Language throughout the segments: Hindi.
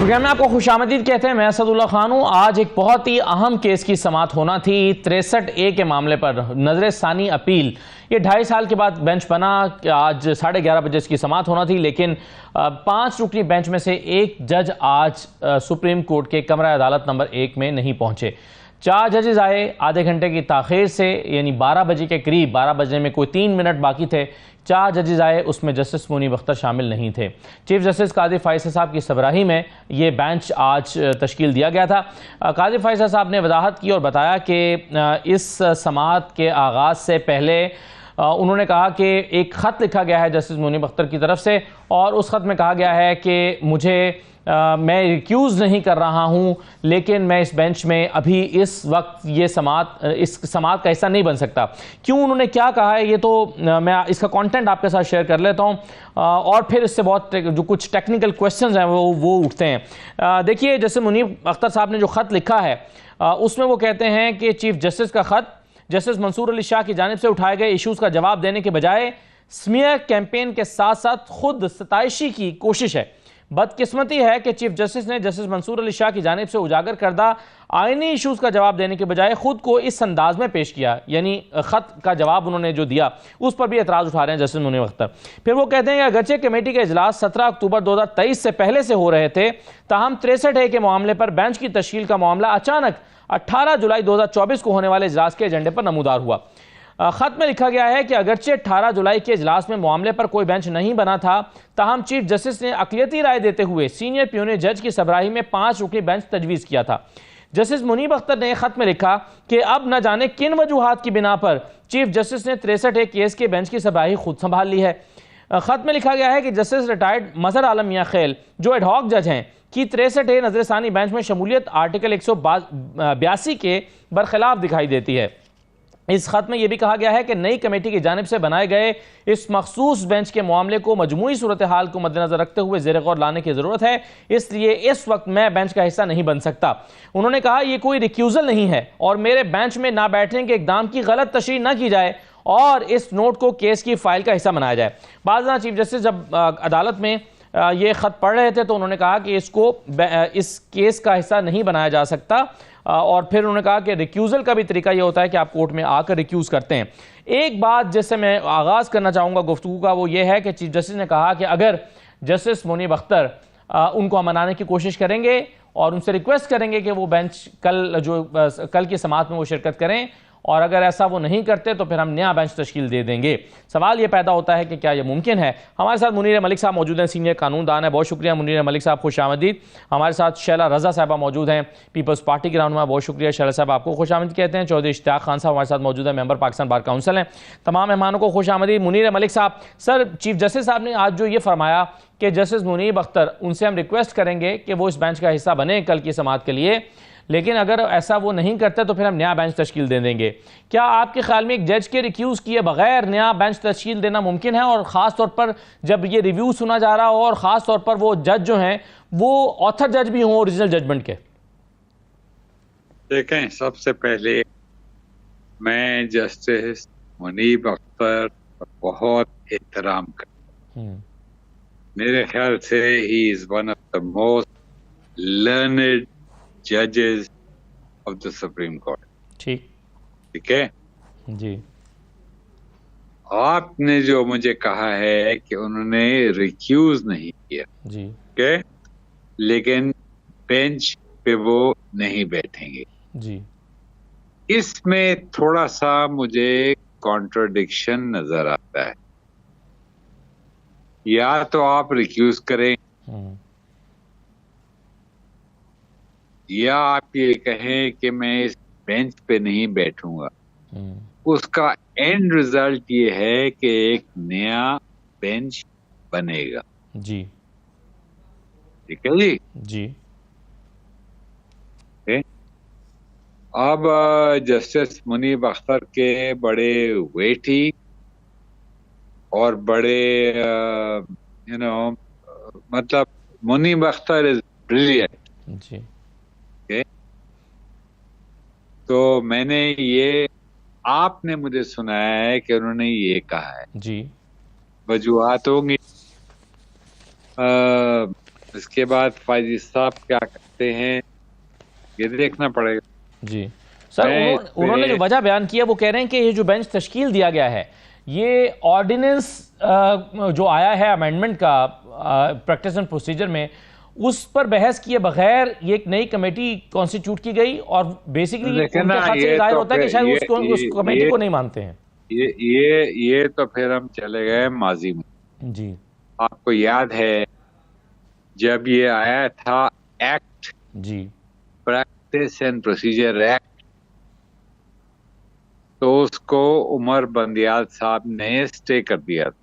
प्रोग्राम में आपको खुशामदीद कहते हैं। मैं असदुल्ला खान हूँ। आज एक बहुत ही अहम केस की समाअत होना थी 63A के मामले पर। नजर सानी अपील, ये 2.5 साल के बाद बेंच बना। आज 11:30 बजे इसकी समाअत होना थी, लेकिन 5 रुकनी बेंच में से एक जज आज सुप्रीम कोर्ट के कमरा अदालत नंबर 1 में नहीं पहुंचे। 4 जजेस आए आधे घंटे की ताखीर से, यानी 12 बजे के करीब, 12 बजने में कोई 3 मिनट बाकी थे। 4 जजेस आए, उसमें जस्टिस मुनीब अख्तर शामिल नहीं थे। चीफ जस्टिस कादिर फायसल साहब की सरबराही में ये बेंच आज तश्कील दिया गया था। कादिर फायसल साहब ने वजाहत की और बताया कि इस समाअत के आगाज़ से पहले उन्होंने कहा कि एक ख़त लिखा गया है जस्टिस मुनीब अख्तर की तरफ से, और उस ख़त में कहा गया है कि मुझे मैं रिक्यूज़ नहीं कर रहा हूं, लेकिन मैं इस बेंच में अभी इस वक्त ये इस समाअत का हिस्सा नहीं बन सकता। क्यों, उन्होंने क्या कहा है, ये तो मैं इसका कंटेंट आपके साथ शेयर कर लेता हूं और फिर इससे बहुत जो कुछ टेक्निकल क्वेश्चंस हैं वो उठते हैं। देखिए, जैसे मुनीब अख्तर साहब ने जो ख़त लिखा है उसमें वो कहते हैं कि चीफ जस्टिस का ख़त जस्टिस मंसूर अली शाह की जानिब से उठाए गए इशूज़ का जवाब देने के बजाय स्मीयर कैंपेन के साथ साथ खुद सताइशी की कोशिश है। बदकिस्मती है कि चीफ जस्टिस ने जस्टिस मंसूर अली शाह की जानिब से उजागर करदा आईनी इशूज़ का जवाब देने के बजाय खुद को इस अंदाज में पेश किया, यानी ख़त का जवाब उन्होंने जो दिया उस पर भी एतराज़ उठा रहे हैं जस्टिस मुनीब अख्तर। फिर वो कहते हैं कि अगरचे कमेटी के इजलास 17 अक्टूबर 2023 से पहले से हो रहे थे, ताहम 63A के मामले पर बेंच की तश्कील का मामला अचानक 18 जुलाई 2024 को होने वाले इजलास के एजेंडे पर नमूदार हुआ। खत में लिखा गया है कि अगरचे 18 जुलाई के इजलास में मामले पर कोई बेंच नहीं बना था, ताहम चीफ जस्टिस ने अक़लियती राय देते हुए सीनियर प्यूनियर जज की सरबराही में 5 रुकनी बेंच तजवीज़ किया था। जस्टिस मुनीब अख्तर ने खत में लिखा कि अब न जाने किन वजूहात की बिना पर चीफ जस्टिस ने 63A केस के बेंच की सरबराही खुद संभाल ली है। खत में लिखा गया है कि जस्टिस रिटायर्ड मजहर आलम मियां खेल, जो एडहॉक जज हैं, की 63A नजर सानी बेंच में शमूलियत आर्टिकल 182 के बरखिलाफ दिखाई देती है। इस खत में यह भी कहा गया है कि नई कमेटी की जानिब से बनाए गए इस मखसूस बेंच के मामले को मजमूई सूरत हाल को मद्देनजर रखते हुए ज़ेर गौर लाने की ज़रूरत है, इसलिए इस वक्त मैं बेंच का हिस्सा नहीं बन सकता। उन्होंने कहा यह कोई रिक्यूज़ल नहीं है और मेरे बेंच में ना बैठने के इक़दाम की गलत तशरीह न की जाए और इस नोट को केस की फाइल का हिस्सा बनाया जाए। बाज़ चीफ जस्टिस जब अदालत में ये ख़त पढ़ रहे थे तो उन्होंने कहा कि इसको इस केस का हिस्सा नहीं बनाया जा सकता, और फिर उन्होंने कहा कि रिक्यूज़ल का भी तरीका ये होता है कि आप कोर्ट में आकर रिक्यूज़ करते हैं। एक बात जिससे मैं आगाज़ करना चाहूँगा गुफ्तगू का, वो ये है कि चीफ जस्टिस ने कहा कि अगर जस्टिस मुनीब अख्तर उनको मनाने की कोशिश करेंगे और उनसे रिक्वेस्ट करेंगे कि वो बेंच कल की समाअत में वो शिरकत करें, और अगर ऐसा वो नहीं करते तो फिर हम नया बेंच तश्कील दे देंगे। सवाल ये पैदा होता है कि क्या ये मुमकिन है। हमारे साथ मुनीर मलिक साहब मौजूद हैं, सीनियर कानूनदान है। बहुत शुक्रिया मुनीर मलिक साहब, खुश आमदीद। हमारे साथ शैला रजा साहबा मौजूद हैं, पीपल्स पार्टी की रहनुमा। बहुत शुक्रिया शैला साहब, आपको खुश आमदीद कहते हैं। चौधरी इश्तियाक खान साहब हमारे साथ मौजूद है, मेंबर पाकिस्तान बार काउंसिल हैं। तमाम मेहमानों को खुश आमदीद। मुनीर मलिक साहब, सर, चीफ जस्टिस साहब ने आज जो ये फरमाया कि जस्टिस मुनीब अख्तर, उनसे हम रिक्वेस्ट करेंगे कि वो इस बेंच का हिस्सा बने कल की समाअत के लिए, लेकिन अगर ऐसा वो नहीं करते तो फिर हम नया बेंच तश्कील दे देंगे। क्या आपके ख्याल में एक जज के रिक्यूज़ किए बगैर नया बेंच तश्कील देना मुमकिन है, और ख़ास तौर पर जब ये रिव्यू सुना जा रहा हो और ख़ास तौर पर वो जज जो हैं वो ऑथर जज भी हों ओरिजिनल जजमेंट के? देखें, सबसे पहले मैं जस्टिस मुनीब अख्तर का बहुत एहतराम करता हूं। मेरे ख्याल से he is one of the most learned जजेस ऑफ द सुप्रीम कोर्ट। ठीक है जी। आपने जो मुझे कहा है कि उन्होंने रिक्यूज नहीं किया जी, के, लेकिन बेंच पे वो नहीं बैठेंगे जी, इसमें थोड़ा सा मुझे कॉन्ट्रडिक्शन नजर आता है। या तो आप रिक्यूज करें या आप ये कहें कि मैं इस बेंच पे नहीं बैठूंगा। उसका एंड रिजल्ट ये है कि एक नया बेंच बनेगा। जी, ठीक है जी। जी। अब जस्टिस मुनीब अख्तर के बड़े वेटी और बड़े मतलब मुनीब अख्तर इज ब्रिलियंट जी। तो मैंने ये, आपने मुझे सुनाया है कि उन्होंने ये कहा है जी। वजूहात होंगी, इसके बाद फायजी साहब क्या करते हैं ये देखना पड़ेगा। जी सर, उन्होंने जो वजह बयान किया वो कह रहे हैं कि ये जो बेंच तश्कील दिया गया है ये ऑर्डिनेंस जो आया है अमेंडमेंट का प्रैक्टिस एंड प्रोसीजर में, उस पर बहस किए बगैर ये एक नई कमेटी कॉन्स्टिट्यूट की गई और बेसिकली उनके खत से जाहिर होता है कि शायद उस कमेटी को नहीं मानते हैं। ये तो फिर हम चले गए माजी में। जी, आपको याद है जब ये आया था एक्ट, जी, प्रैक्टिस एंड प्रोसीजर एक्ट, तो उसको उमर बंदियाल साहब ने स्टे कर दिया था।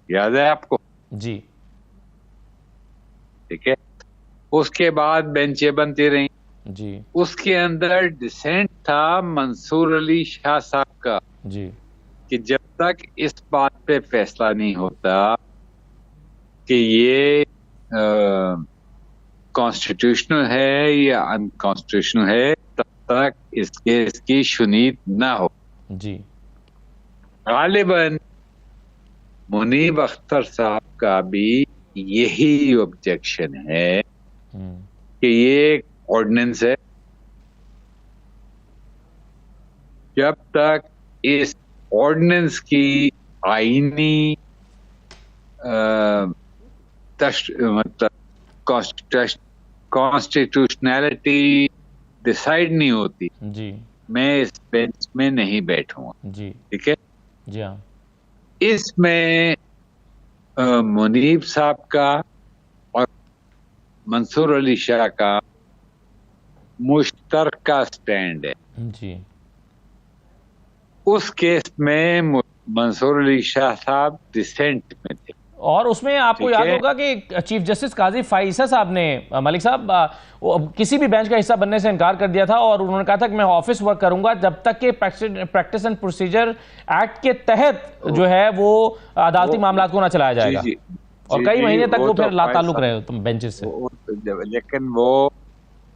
याद है आपको? जी, ठीक है। उसके बाद बेंचें बनती रही। जी, उसके अंदर डिसेंट था मंसूर अली शाह साहब का, जी, कि जब तक इस बात पे फैसला नहीं होता कि ये कॉन्स्टिट्यूशनल है या अनकॉन्स्टिट्यूशनल है, तब तक इसकी शुनीद ना हो। जी, गालिबन मुनीब अख्तर साहब का भी यही ऑब्जेक्शन है कि ये ऑर्डिनेंस है, जब तक इस ऑर्डिनेंस की आईनी मतलब कॉन्स्टिट्यूशनैलिटी डिसाइड नहीं होती, जी, मैं इस बेंच में नहीं बैठूंगा। जी, ठीक है। जी हाँ, इसमें मुनीब साहब का और मंसूर अली शाह का मुश्तरका स्टैंड है। जी, उस केस में मंसूर अली शाह साहब डिसेंट में थे, और उसमें आपको याद होगा कि चीफ जस्टिस काजी फाइसा साहब ने मलिक साहब किसी भी बेंच का हिस्सा बनने से इनकार कर दिया था और उन्होंने कहा था कि मैं ऑफिस वर्क करूंगा जब तक कि प्रैक्टिस एंड प्रोसीजर एक्ट के तहत जो है वो अदालती मामला को ना चलाया जाएगा। और कई महीने तक वो फिर लाताल्लुक रहे तुम बेंचेस से। लेकिन वो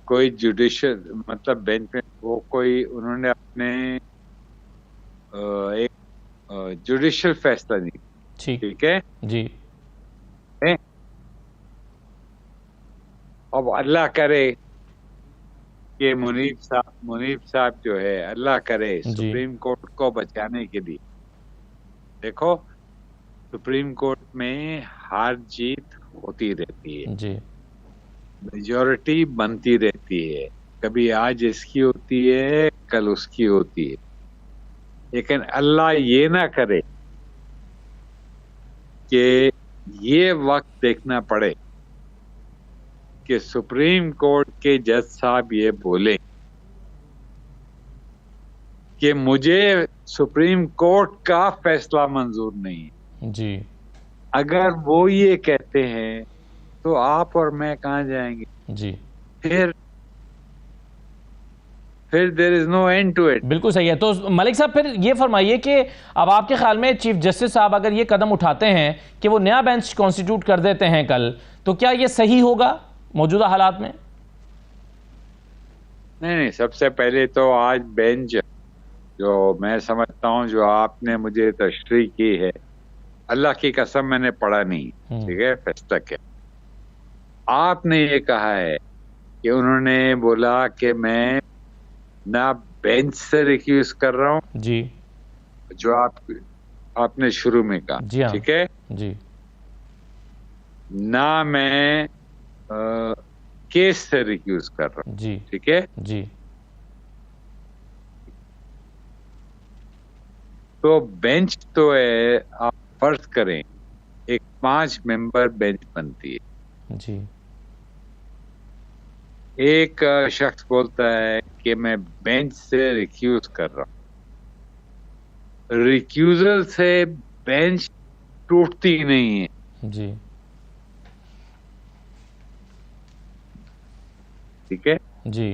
कोई जुडिशियल मतलब बेंच में वो कोई उन्होंने अपने एक जुडिशियल फैसला नहीं। ठीक है जी। अब अल्लाह करे कि मुनीब साहब जो है, अल्लाह करे सुप्रीम कोर्ट को बचाने के लिए, देखो सुप्रीम कोर्ट में हार जीत होती रहती है जी, मेजॉरिटी बनती रहती है, कभी आज इसकी होती है कल उसकी होती है, लेकिन अल्लाह ये ना करे कि ये वक्त देखना पड़े कि सुप्रीम कोर्ट के जज साहब ये बोले कि मुझे सुप्रीम कोर्ट का फैसला मंजूर नहीं है जी। अगर वो ये कहते हैं तो आप और मैं कहाँ जाएंगे जी। फिर there is no end to it. बिल्कुल सही है। तो मलिक साहब फिर ये फरमाइए कि अब आपके ख्याल में चीफ जस्टिस साहब अगर ये कदम उठाते हैं कि वो नया बेंच कॉन्स्टिट्यूट कर देते हैं कल, तो क्या ये सही होगा मौजूदा हालात में? नहीं, सबसे पहले तो आज बेंच जो मैं समझता हूँ जो आपने मुझे तशरीह की है, अल्लाह की कसम मैंने पढ़ा नहीं, ठीक है, फैसला के आपने ये कहा है कि उन्होंने बोला कि मैं ना बेंच से रिक्यूज कर रहा हूँ जी, जो आपने शुरू में कहा जी, ठीक है जी, ना मैं केस से रिक्यूज कर रहा हूँ जी, ठीक है जी। तो बेंच तो है, आप फर्ज करें एक 5 मेंबर बेंच बनती है जी। एक शख्स बोलता है कि मैं बेंच से रिक्यूज कर रहा हूं, रिक्यूजल से बेंच टूटती नहीं है जी, ठीक है जी।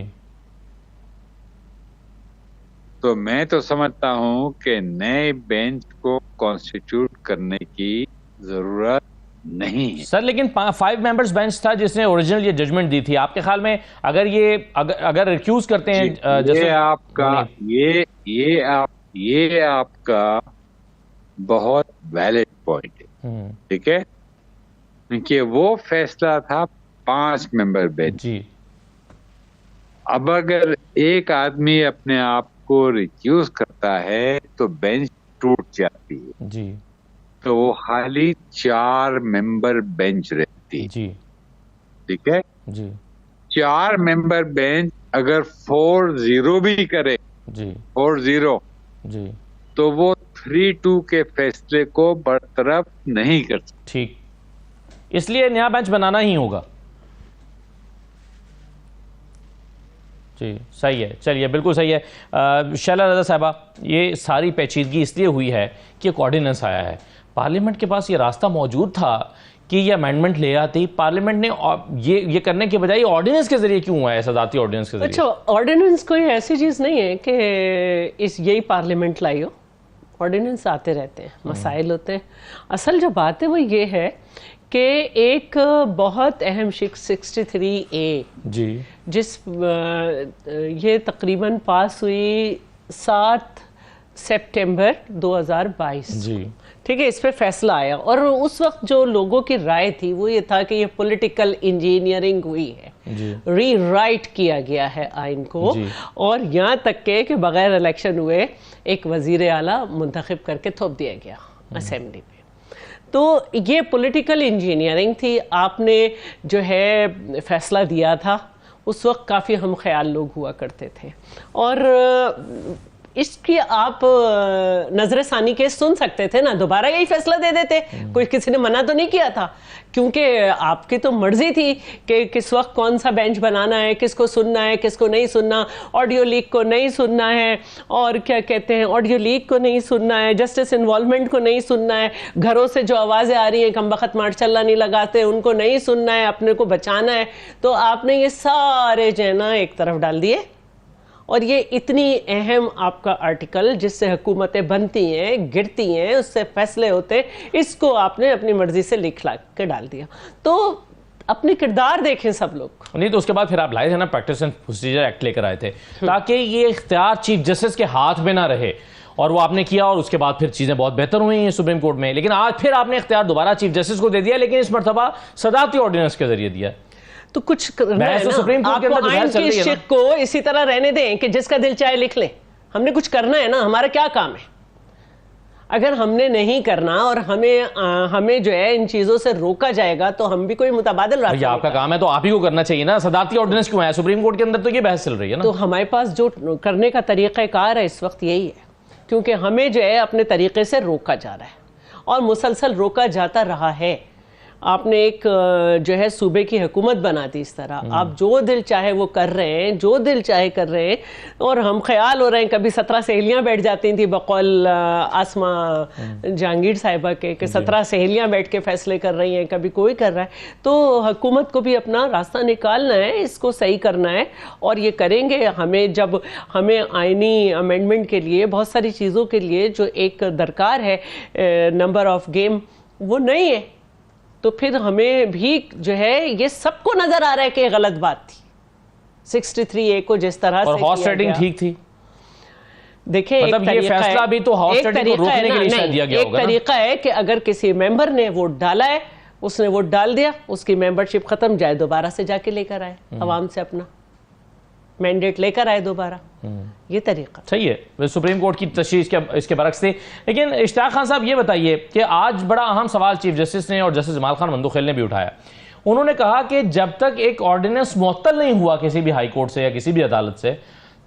तो मैं तो समझता हूं कि नए बेंच को कॉन्स्टिट्यूट करने की जरूरत नहीं है सर। लेकिन 5 मेंबर्स बेंच था जिसने ओरिजिनल ये जजमेंट दी थी। आपके ख्याल में अगर रिक्यूज करते हैं ये आपका ये आपका बहुत वैलिड पॉइंट है, ठीक है। क्योंकि वो फैसला था 5 मेंबर बेंच। जी अब अगर एक आदमी अपने आप को रिक्यूज करता है तो बेंच टूट जाती है, जी तो वो खाली 4 मेंबर बेंच रहती है। जी ठीक है, जी 4 मेंबर बेंच अगर 4-0 भी करे, जी 4-0, जी तो वो 3-2 के फैसले को बरतरफ नहीं कर सकते। ठीक, इसलिए नया बेंच बनाना ही होगा। जी सही है, चलिए बिल्कुल सही है। शैला रज़ा साहबा, ये सारी पेचीदगी इसलिए हुई है कि एक ऑर्डिनेंस आया है, पार्लियामेंट के पास ये रास्ता मौजूद था कि ये अमेंडमेंट ले आती, पार्लियामेंट ने ये करने के बजाय ऑर्डिनेंस के जरिए क्यों हुआ है, सदाती ऑर्डिनेंस के जरिए? अच्छा, ऑर्डिनेंस कोई ऐसी चीज़ नहीं है कि यही पार्लियामेंट लाई हो। ऑर्डिनेंस आते रहते हैं, मसाइल होते हैं। असल जो बात है वो ये है कि एक बहुत अहम 63A जी ये तकरीबन पास हुई 7 सितंबर 2022। जी ठीक है, इस पे फैसला आया और उस वक्त जो लोगों की राय थी वो ये था कि ये पॉलिटिकल इंजीनियरिंग हुई है, रीराइट किया गया है आइन को, और यहाँ तक कि बगैर इलेक्शन हुए एक वजीर आला मुंतखब करके थोप दिया गया असेंबली में। तो ये पॉलिटिकल इंजीनियरिंग थी। आपने जो है फैसला दिया था, उस वक्त काफ़ी हम ख्याल लोग हुआ करते थे, और इसकी आप नजर सानी के सुन सकते थे ना, दोबारा यही फैसला दे देते, कोई किसी ने मना तो नहीं किया था, क्योंकि आपकी तो मर्जी थी कि किस वक्त कौन सा बेंच बनाना है, किसको सुनना है, किसको नहीं सुनना, ऑडियो लीक को नहीं सुनना है, और क्या कहते हैं, ऑडियो लीक को नहीं सुनना है, जस्टिस इन्वॉल्वमेंट को नहीं सुनना है, घरों से जो आवाज़ें आ रही हैं कम बखत मार्शल्ला नहीं लगाते उनको नहीं सुनना है, अपने को बचाना है। तो आपने ये सारे जो है ना एक तरफ डाल दिए, और ये इतनी अहम आपका आर्टिकल जिससे हुकूमतें बनती हैं, गिरती हैं, उससे फैसले होते हैं, इसको आपने अपनी मर्जी से लिख ला के डाल दिया। तो अपने किरदार देखें सब लोग। नहीं तो उसके बाद फिर आप लाए थे ना प्रैक्टिस एंड प्रोसीजर एक्ट लेकर आए थे, ताकि ये इख्तियार चीफ जस्टिस के हाथ में ना रहे, और वो आपने किया, और उसके बाद फिर चीज़ें बहुत बेहतर हुई हैं सुप्रीम कोर्ट में। लेकिन आज फिर आपने इख्तियार दोबारा चीफ जस्टिस को दे दिया, लेकिन इस मरतबा सदाती ऑर्डिनेंस के जरिए दिया। तो कुछ करना है ना, सुप्रीम कोर्ट के अंदर आइन की शिक को इसी तरह रहने दें कि जिसका दिल चाहे लिख ले। हमने कुछ करना है ना, हमारा क्या काम है? अगर हमने नहीं करना और हमें जो है इन चीजों से रोका जाएगा तो हम भी कोई मुतबादिल रास्ता, आपका काम है तो आप ही को करना चाहिए ना। सदाती ऑर्डिनेंस क्यों है सुप्रीम कोर्ट के अंदर, तो ये बहस चल रही है ना। तो हमारे पास जो करने का तरीक़ाकार है इस वक्त यही है, क्योंकि हमें जो है अपने तरीके से रोका जा रहा है और मुसलसल रोका जाता रहा है। आपने एक जो है सूबे की हुकूमत बना दी इस तरह, आप जो दिल चाहे वो कर रहे हैं, जो दिल चाहे कर रहे हैं, और हम ख्याल हो रहे हैं कभी 17 सहेलियां बैठ जाती थी बकौल आसमा जहांगीर साहिबा के, 17 सहेलियां बैठ के फैसले कर रही हैं, कभी कोई कर रहा है। तो हुकूमत को भी अपना रास्ता निकालना है, इसको सही करना है, और ये करेंगे। हमें आइनी अमेंडमेंट के लिए बहुत सारी चीज़ों के लिए जो एक दरकार है नंबर ऑफ गेम, वो नहीं है, तो फिर हमें भी जो है ये सबको नजर आ रहा है कि ये गलत बात थी 63A को जिस तरह और से हॉर्स राइडिंग ठीक थी। देखिए मतलब ये फैसला भी तो हॉर्स राइडिंग को रोकने के लिए शायद दिया गया होगा ना। एक तरीका है कि अगर किसी मेंबर ने वोट डाला है, उसने वोट डाल दिया, उसकी मेंबरशिप खत्म, जाए दोबारा से जाके लेकर आए, आवाम से अपना मैंडेट लेकर आए दोबारा। ये तरीका सही है। सुप्रीम कोर्ट की तशरीह इसके बरक्स थी। लेकिन इश्तियाक खान साहब ये बताइए कि आज बड़ा अहम सवाल चीफ जस्टिस ने और जस्टिस जमाल खान मंदोखेल ने भी उठाया। उन्होंने कहा कि जब तक एक ऑर्डिनेंस मुअत्तल नहीं हुआ किसी भी हाई कोर्ट से या किसी भी अदालत से,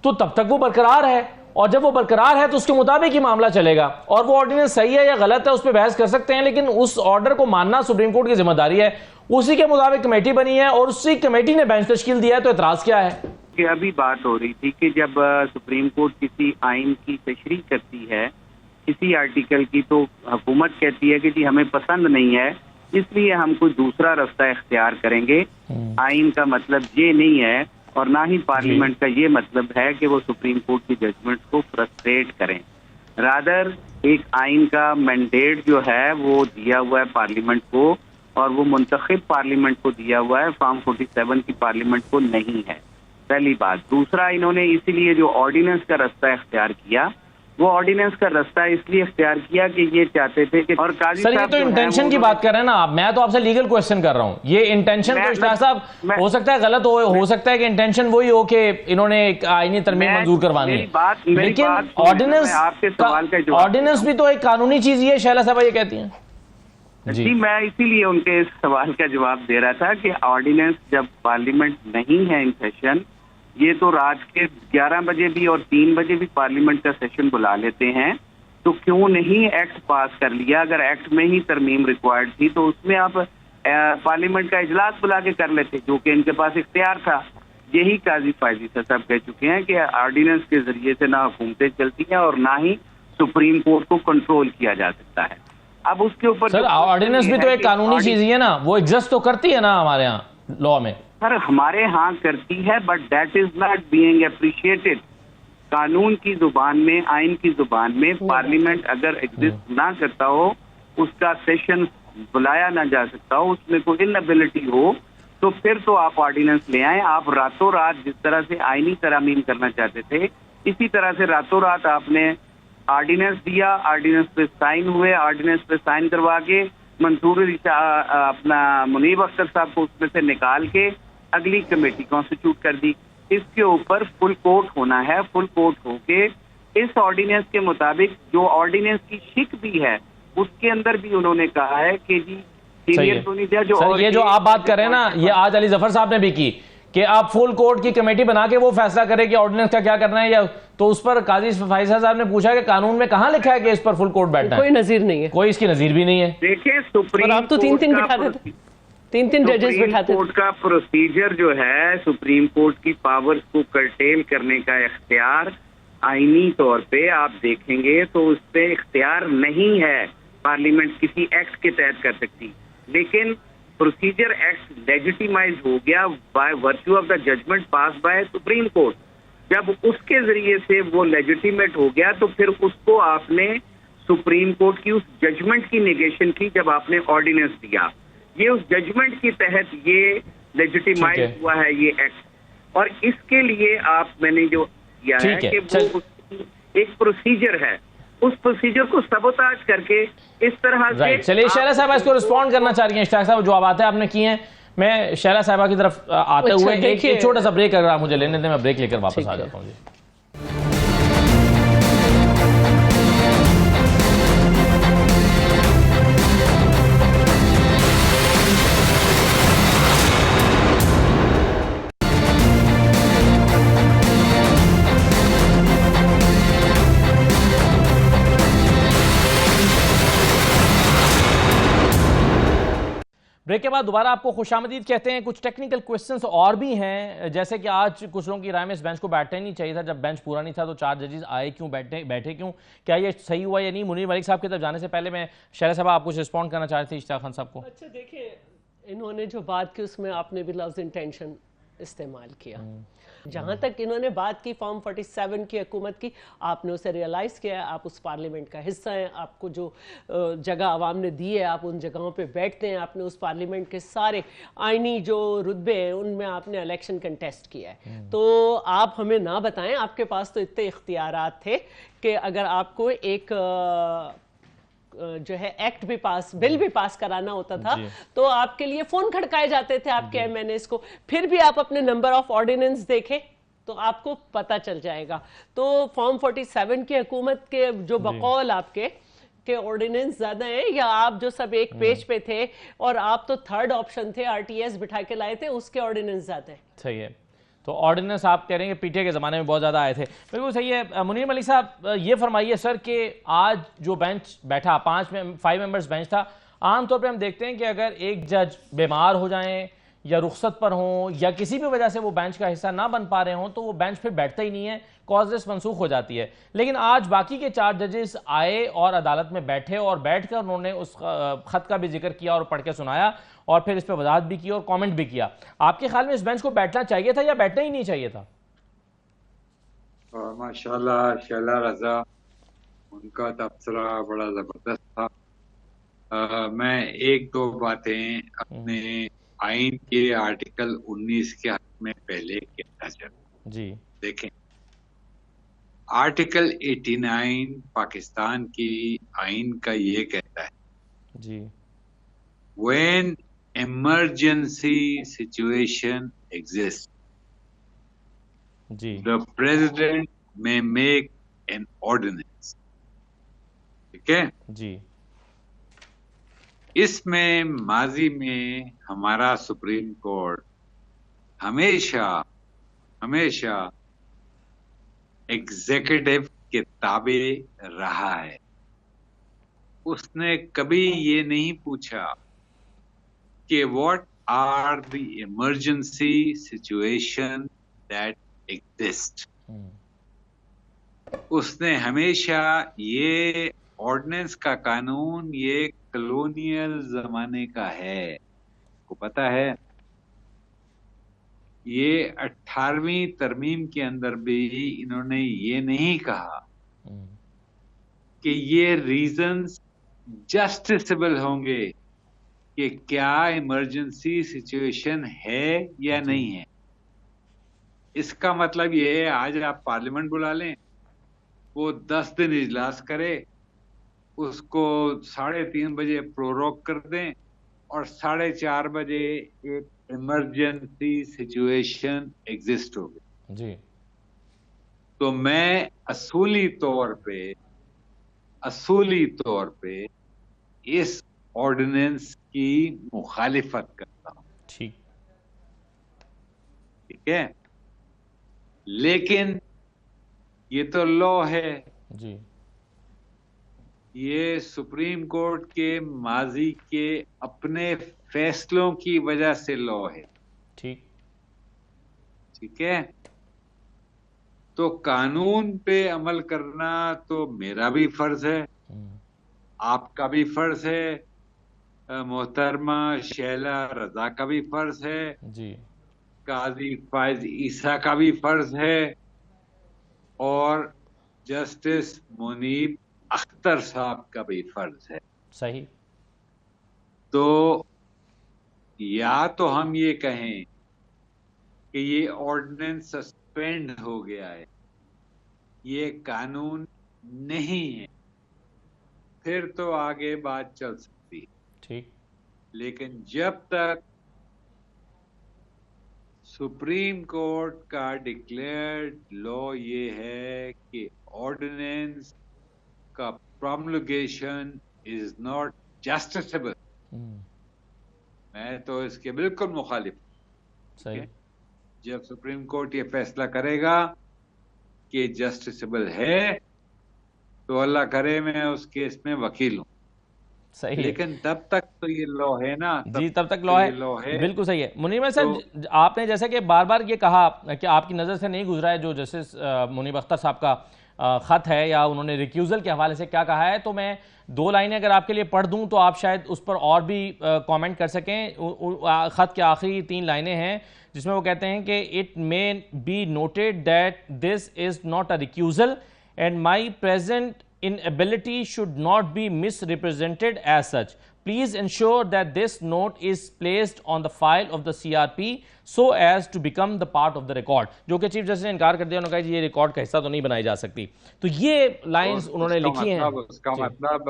तो तब तक वो बरकरार है, और जब वो बरकरार है तो उसके मुताबिक ही मामला चलेगा, और वो ऑर्डिनेंस सही है या गलत है उस पर बहस कर सकते हैं, लेकिन उस ऑर्डर को मानना सुप्रीम कोर्ट की जिम्मेदारी है। उसी के मुताबिक कमेटी बनी है और उसी कमेटी ने बेंच तश्कील दिया है, तो एतराज क्या है? कि अभी बात हो रही थी कि जब सुप्रीम कोर्ट किसी आइन की तशरीह करती है किसी आर्टिकल की, तो हुकूमत कहती है कि जी हमें पसंद नहीं है, इसलिए हम कोई दूसरा रास्ता इख्तियार करेंगे। आइन का मतलब ये नहीं है, और ना ही पार्लियामेंट का ये मतलब है कि वो सुप्रीम कोर्ट की जजमेंट को फ्रस्ट्रेट करें। रादर एक आइन का मैंडेट जो है वो दिया हुआ है पार्लियामेंट को, और वो मुंतखब पार्लियामेंट को दिया हुआ है, फॉर्म 47 की पार्लियामेंट को नहीं है। पहली बात। दूसरा, इन्होंने इसीलिए जो ऑर्डिनेंस का रास्ता इख्तियार किया वो ऑर्डिनेंस का रास्ता इसलिए इख्तियार किया कि ये चाहते थे कि, और काजी सर ये साहब तो जो हैं, इंटेंशन वो की बात कर रहे हैं ना आप, मैं तो आपसे लीगल क्वेश्चन कर रहा हूं। ये इंटेंशन तो इश्तियाक साहब हो सकता है गलत हो सकता है कि इंटेंशन वही हो कि इन्होंने एक आईनी तरमीम मंजूर करवानी है, लेकिन ऑर्डिनेंस भी तो एक कानूनी चीज ही है, शैला साहब ये कहती हैं। जी मैं इसीलिए उनके इस सवाल का जवाब दे रहा था कि ऑर्डिनेंस जब पार्लियामेंट नहीं है इन सेशन, ये तो रात के 11 बजे भी और 3 बजे भी पार्लियामेंट का सेशन बुला लेते हैं, तो क्यों नहीं एक्ट पास कर लिया? अगर एक्ट में ही तरमीम रिक्वायर्ड थी तो उसमें आप पार्लियामेंट का इजलास बुला के कर लेते, जो कि इनके पास इख्तियार था। यही काजी फायजी साहब कह चुके हैं कि ऑर्डिनेंस के जरिए से ना हुकूमतें चलती हैं और ना ही सुप्रीम कोर्ट को कंट्रोल किया जा सकता है। अब उसके ऊपर सर ऑर्डिनेंस भी तो एक कानूनी चीज ही है ना, वो एग्जिस्ट तो करती है ना हमारे यहाँ लॉ में। सर हमारे यहाँ करती है, but that is not being appreciated. कानून की जुबान में, आइन की जुबान में पार्लियामेंट अगर एग्जिस्ट ना करता हो, उसका सेशन बुलाया ना जा सकता हो, उसमें कोई इनएबिलिटी हो, तो फिर तो आप ऑर्डिनेंस ले आए। आप रातों रात जिस तरह से आईनी तरामीम करना चाहते थे, इसी तरह से रातों रात आपने ऑर्डिनेंस दिया, ऑर्डिनेंस पे साइन हुए, ऑर्डिनेंस पे साइन करवा के मंसूर अपना मुनीब अख्तर साहब को उसमें से निकाल के अगली कमेटी कॉन्स्टिट्यूट कर दी। इसके ऊपर फुल कोर्ट होना है। फुल कोर्ट होके इस ऑर्डिनेंस के मुताबिक जो ऑर्डिनेंस की शिक भी है, उसके अंदर भी उन्होंने कहा है कि जी सीनियर तो नहीं दिया जो सर ये जो आप बात कर रहे हैं ना, ये आज अली जफर साहब ने भी की कि आप फुल कोर्ट की कमेटी बना के वो फैसला करें कि ऑर्डिनेंस का क्या करना है, या तो उस पर काजी फैसल साहब ने पूछा कि कानून में कहां लिखा है कि इस पर फुल कोर्ट बैठना है? कोई नजीर नहीं है, कोई इसकी नजीर भी नहीं है। देखिए सुप्रीम आप तो तीन बिठाते थे, तीन जजेस बिठाते थे। कोर्ट का प्रोसीजर जो है, सुप्रीम कोर्ट की पावर्स को कर्टेल करने का इख्तियार आईनी तौर पे आप देखेंगे तो उस पर इख्तियार नहीं है। पार्लियामेंट किसी एक्ट के तहत कर सकती, लेकिन प्रोसीजर एक्ट लेजिटिमाइज हो गया by virtue of the judgement pass by Supreme Court. जब उसके जरिए से वो लेजिटिमेट हो गया तो फिर उसको आपने सुप्रीम कोर्ट की उस जजमेंट की निगेशन की जब आपने ऑर्डिनेंस दिया। ये उस जजमेंट के तहत ये लेजिटिमाइज हुआ है ये एक्ट, और इसके लिए आप मैंने जो किया है कि वो एक प्रोसीजर है, उस प्रोसीजर को सबोताज करके इस तरह से। चलिए शैला साहब इसको रिस्पॉन्ड करना चाह रही हैं। इश्तियाक साहब जो बातें आपने की हैं, मैं शैला साहबा की तरफ आते हुए एक छोटा सा ब्रेक अगर आप मुझे लेने दें, मैं ब्रेक लेकर वापस आ जाता हूँ। ब्रेक के बाद दोबारा आपको खुशामदीद कहते हैं। कुछ टेक्निकल क्वेश्चंस और भी हैं, जैसे कि आज कुछ लोगों की राय में इस बेंच को बैठना ही नहीं चाहिए था। जब बेंच पूरा नहीं था तो 4 जजेस आए क्यों, बैठे क्यों, क्या ये सही हुआ या नहीं? मुनीर मलिक साहब की तरफ जाने से पहले मैं शैला साहब आप कुछ रिस्पॉन्ड करना चाह रहे थे इश्तियाक खान साहब को। अच्छा देखिए, इन्होंने जो बात की उसमें आपने भी लफ्ज़ इंटेंशन इस्तेमाल किया। जहां तक इन्होंने बात की फॉर्म 47 की हुकूमत की, आपने उसे रियलाइज़ किया, आप उस पार्लियामेंट का हिस्सा हैं, आपको जो जगह आवाम ने दी है आप उन जगहों पे बैठते हैं, आपने उस पार्लियामेंट के सारे आईनी जो रुतबे हैं उनमें आपने इलेक्शन कंटेस्ट किया है। तो आप हमें ना बताएं, आपके पास तो इतने इख्तियारात थे कि अगर आपको एक जो है एक्ट भी पास, बिल भी पास कराना होता था तो आपके लिए फोन खड़काए जाते थे आपके एमएनएस को। फिर भी आप अपने नंबर ऑफ ऑर्डिनेंस देखें तो आपको पता चल जाएगा। तो फॉर्म 47 की हुकूमत के जो बकौल आपके के ऑर्डिनेंस ज्यादा हैं, या आप जो सब एक पेज पे थे और आप तो थर्ड ऑप्शन थे, आरटीएस बिठा के लाए थे, उसके ऑर्डिनेंस ज्यादा है। सही है। तो ऑर्डिनेंस आप कह रहे हैं कि पीटीआई के ज़माने में बहुत ज़्यादा आए थे, बिल्कुल सही है। मुनीर मलिक साहब ये फरमाइए सर कि आज जो बेंच बैठा 5 मेंबर्स बेंच था, आमतौर पे हम देखते हैं कि अगर एक जज बीमार हो जाएं या रुखसत पर हों या किसी भी वजह से वो बेंच का हिस्सा ना बन पा रहे हों तो वो बेंच फिर बैठता ही नहीं है, कॉज मनसूख हो जाती है। लेकिन आज बाकी के 4 जजेस आए और अदालत में बैठे और बैठकर उन्होंने उस खत का भी जिक्र किया और पढ़ के सुनाया और फिर इस पर वजाहत भी की और कमेंट भी किया। आपके ख्याल में इस बेंच को बैठना चाहिए था या बैठना ही नहीं चाहिए था? माशाल्लाह शैला रजा, उनका तबसरा बड़ा जबरदस्त था। मैं 1-2 बातें अपने आइन के आर्टिकल 19 के हक में पहले कहना चाहता हूं। जी देखें, आर्टिकल 89 पाकिस्तान की आइन का ये कहता है, जी when emergency situation exists, ji the president may make an ordinance. ठीक है? जी इसमें माजी में हमारा सुप्रीम कोर्ट हमेशा हमेशा एग्जीक्यूटिव के ताबे रहा है। उसने कभी ये नहीं पूछा कि what are the emergency situation that exist. उसने हमेशा ये ऑर्डिनेंस का कानून ये कॉलोनियल जमाने का है, को पता है। ये 18वीं तरमीम के अंदर भी इन्होंने ये नहीं कहा कि ये रीजंस जस्टिसेबल होंगे कि क्या इमरजेंसी सिचुएशन है या नहीं है। इसका मतलब ये है आज आप पार्लियामेंट बुला लें, वो 10 दिन इजलास करे, उसको 3:30 बजे प्रोरोग कर दें और 4:30 बजे एक इमरजेंसी सिचुएशन एग्जिस्ट हो गई। जी तो मैं असूली तौर पे इस ऑर्डिनेंस की मुखालिफत करता हूं। ठीक ठीक है, लेकिन ये तो लॉ है, जी ये सुप्रीम कोर्ट के माजी के अपने फैसलों की वजह से लॉ है। ठीक ठीक है, तो कानून पे अमल करना तो मेरा भी फर्ज है, आपका भी फर्ज है, मोहतरमा शैला रजा का भी फर्ज है, जी काजी फायज ईसा का भी फर्ज है और जस्टिस मुनीब अख्तर साहब का भी फर्ज है। सही। तो या तो हम ये कहें कि ये ऑर्डिनेंस सस्पेंड हो गया है, ये कानून नहीं है, फिर तो आगे बात चल सकती है। ठीक लेकिन जब तक सुप्रीम कोर्ट का डिक्लेयर्ड लॉ ये है कि ऑर्डिनेंस का प्रोमलगेशन इज नॉट जस्टिसेबल, मैं तो इसके बिल्कुल मुखालिफ हूं। सही। जब सुप्रीम कोर्ट ये फैसला करेगा कि जस्टिसेबल है तो अल्लाह करे मैं उस केस में वकील हूं। सही है। लेकिन तब तक तो ये लॉ है ना, जी तब तक तो लॉ ये लॉ है, है। बिल्कुल सही है। मुनीब सर तो आपने जैसे कि बार बार ये कहा कि आपकी नज़र से नहीं गुजरा है जो जस्टिस मुनीब अख्तर साहब का ख़त है या उन्होंने रिक्यूज़ल के हवाले से क्या कहा है, तो मैं 2 लाइनें अगर आपके लिए पढ़ दूं तो आप शायद उस पर और भी कमेंट कर सकें। ख़त के आखिरी 3 लाइनें हैं जिसमें वो कहते हैं कि it may be noted that this is not a recusal and my present inability should not be misrepresented as such. Please ensure that this note is placed on the file of the CRP so as to become the part of the record. जो कि चीफ जस्टिस ने इनकार कर दिया, उन्होंने कहा ये रिकॉर्ड का हिस्सा तो नहीं बनाई जा सकती। तो ये लाइंस उन्होंने लिखी हैं। उसका मतलब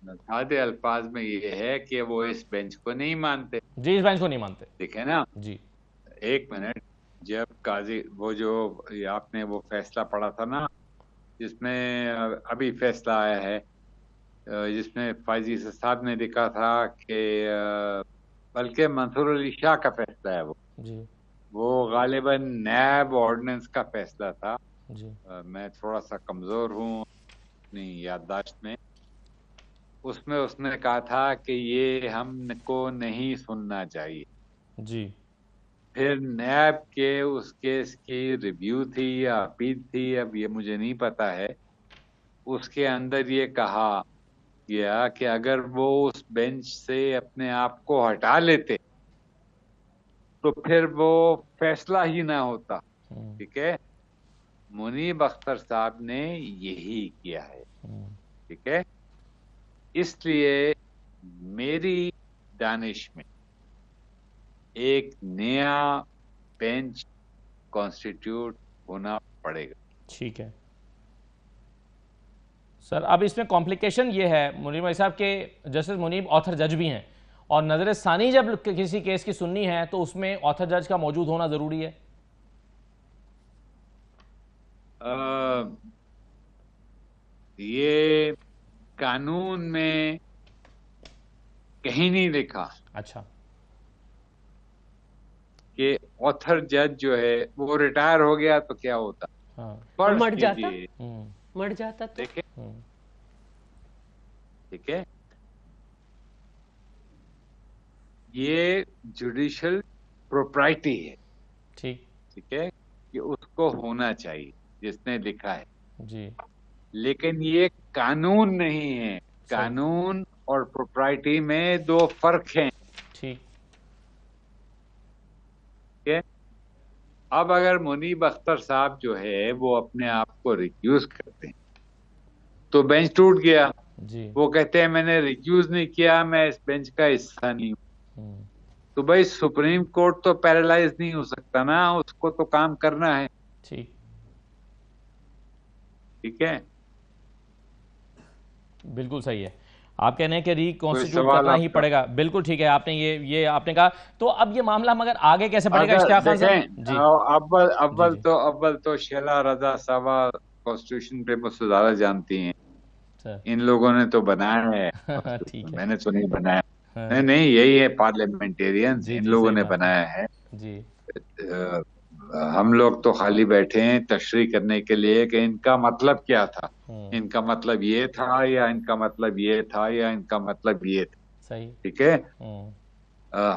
सादे अल्फाज में ये है कि वो इस बेंच को नहीं मानते। जी इस बेंच को नहीं मानते। ठीक है ना जी। एक मिनट, जब काजी वो जो आपने वो फैसला पढ़ा था ना जिसमें अभी फैसला आया है, जिसमें फायजी साहब ने लिखा था कि बल्कि मंसूर अली शाह का फैसला है जी। वो गालिबन नैब ऑर्डिनेंस का फैसला था। जी। मैं थोड़ा सा कमजोर हूँ अपनी याददाश्त में। उसमें उसने कहा था कि ये हमको नहीं सुनना चाहिए। जी। फिर नैब के उस केस की रिव्यू थी या अपील थी, अब ये मुझे नहीं पता है। उसके अंदर ये कहा गया कि अगर वो उस बेंच से अपने आप को हटा लेते तो फिर वो फैसला ही ना होता। ठीक है, मुनीब अख्तर साहब ने यही किया है। ठीक है, इसलिए मेरी दानिश में एक नया बेंच कॉन्स्टिट्यूट होना पड़ेगा। ठीक है। सर अब इसमें कॉम्प्लिकेशन ये है मुनीब भाई साहब के जस्टिस मुनीब ऑथर जज भी हैं और नजर सानी जब किसी केस की सुननी है तो उसमें ऑथर जज का मौजूद होना जरूरी है। ये कानून में कहीं नहीं लिखा अच्छा कि ऑथर जज जो है वो रिटायर हो गया तो क्या होता। हाँ फर्ज मर जाता। कीजिए, मर जाता तो देखे, ठीक है, ये जुडिशियल प्रोप्राइटी है, ठीक ठीक है, कि उसको होना चाहिए जिसने लिखा है, जी लेकिन ये कानून नहीं है। कानून और प्रोप्राइटी में दो फर्क हैं, ठीक ठीक है। अब अगर मुनीब अख्तर साहब जो है वो अपने आप को रिक्यूज करते हैं तो बेंच टूट गया। जी वो कहते हैं मैंने रिक्यूज नहीं किया, मैं इस बेंच का हिस्सा नहीं हूं। तो भाई सुप्रीम कोर्ट तो पैरालाइज नहीं हो सकता ना, उसको तो काम करना है, ठीक ठीक है। बिल्कुल सही है। आप कह रहे हैं कि रिकॉन्स्टिट्यूट सवाल करना ही आपका? पड़ेगा। बिल्कुल ठीक है, आपने ये आपने कहा। तो अब ये मामला मगर आगे कैसे बढ़ेगा अगर इश्तियाक खान देखें, साहब? जी अव्वल जी। अव्वल तो शेला रजा साहबा कॉन्स्टिट्यूशन पे मुझसे ज्यादा जानती हैं। सर इन लोगों ने तो बनाया है ठीक constitution, है। मैंने तो नहीं बनाया। हाँ, नहीं नहीं, यही है पार्लियामेंटेरियंस, जी इन जी लोगों सही ने बात बनाया है। है। जी अ, हम लोग तो खाली बैठे हैं तशरीह करने के लिए कि इनका मतलब क्या था, इनका मतलब ये था या इनका मतलब ये था या इनका मतलब ये था, सही। ठीक है।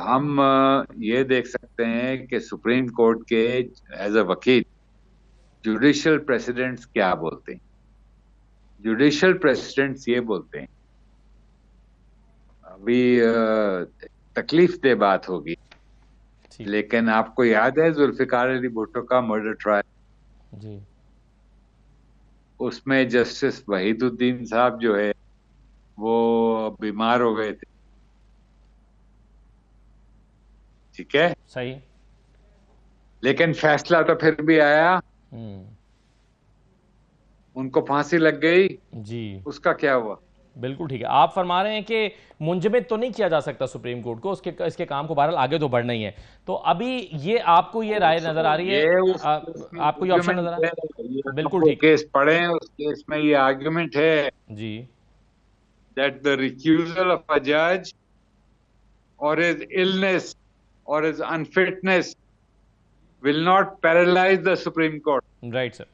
हम ये देख सकते हैं कि सुप्रीम कोर्ट के एज अ वकील जुडिशियल प्रेसिडेंट्स क्या बोलते हैं। जुडिशियल प्रेसिडेंट्स ये बोलते हैं, अभी तकलीफ दे बात होगी, ठीक लेकिन आपको याद है जुल्फिकार अली भुट्टो का मर्डर ट्रायल, जी उसमें जस्टिस वहीदुद्दीन साहब जो है वो बीमार हो गए थे, ठीक है, सही। लेकिन फैसला तो फिर भी आया, हम्म उनको फांसी लग गई, जी उसका क्या हुआ। बिल्कुल ठीक है। आप फरमा रहे हैं कि मुंजमद तो नहीं किया जा सकता सुप्रीम कोर्ट को, उसके इसके काम को बहरहाल आगे तो बढ़ना ही है। तो अभी ये आपको ये राय नजर आ रही है, ये आपको ये ऑप्शन नजर आ ये बिल्कुल आपको ठीक। केस पढ़े, उस केस में ये आर्ग्यूमेंट है जी that the recusal of a judge or his illness or his unfitness will not paralyze the Supreme Court. Right sir,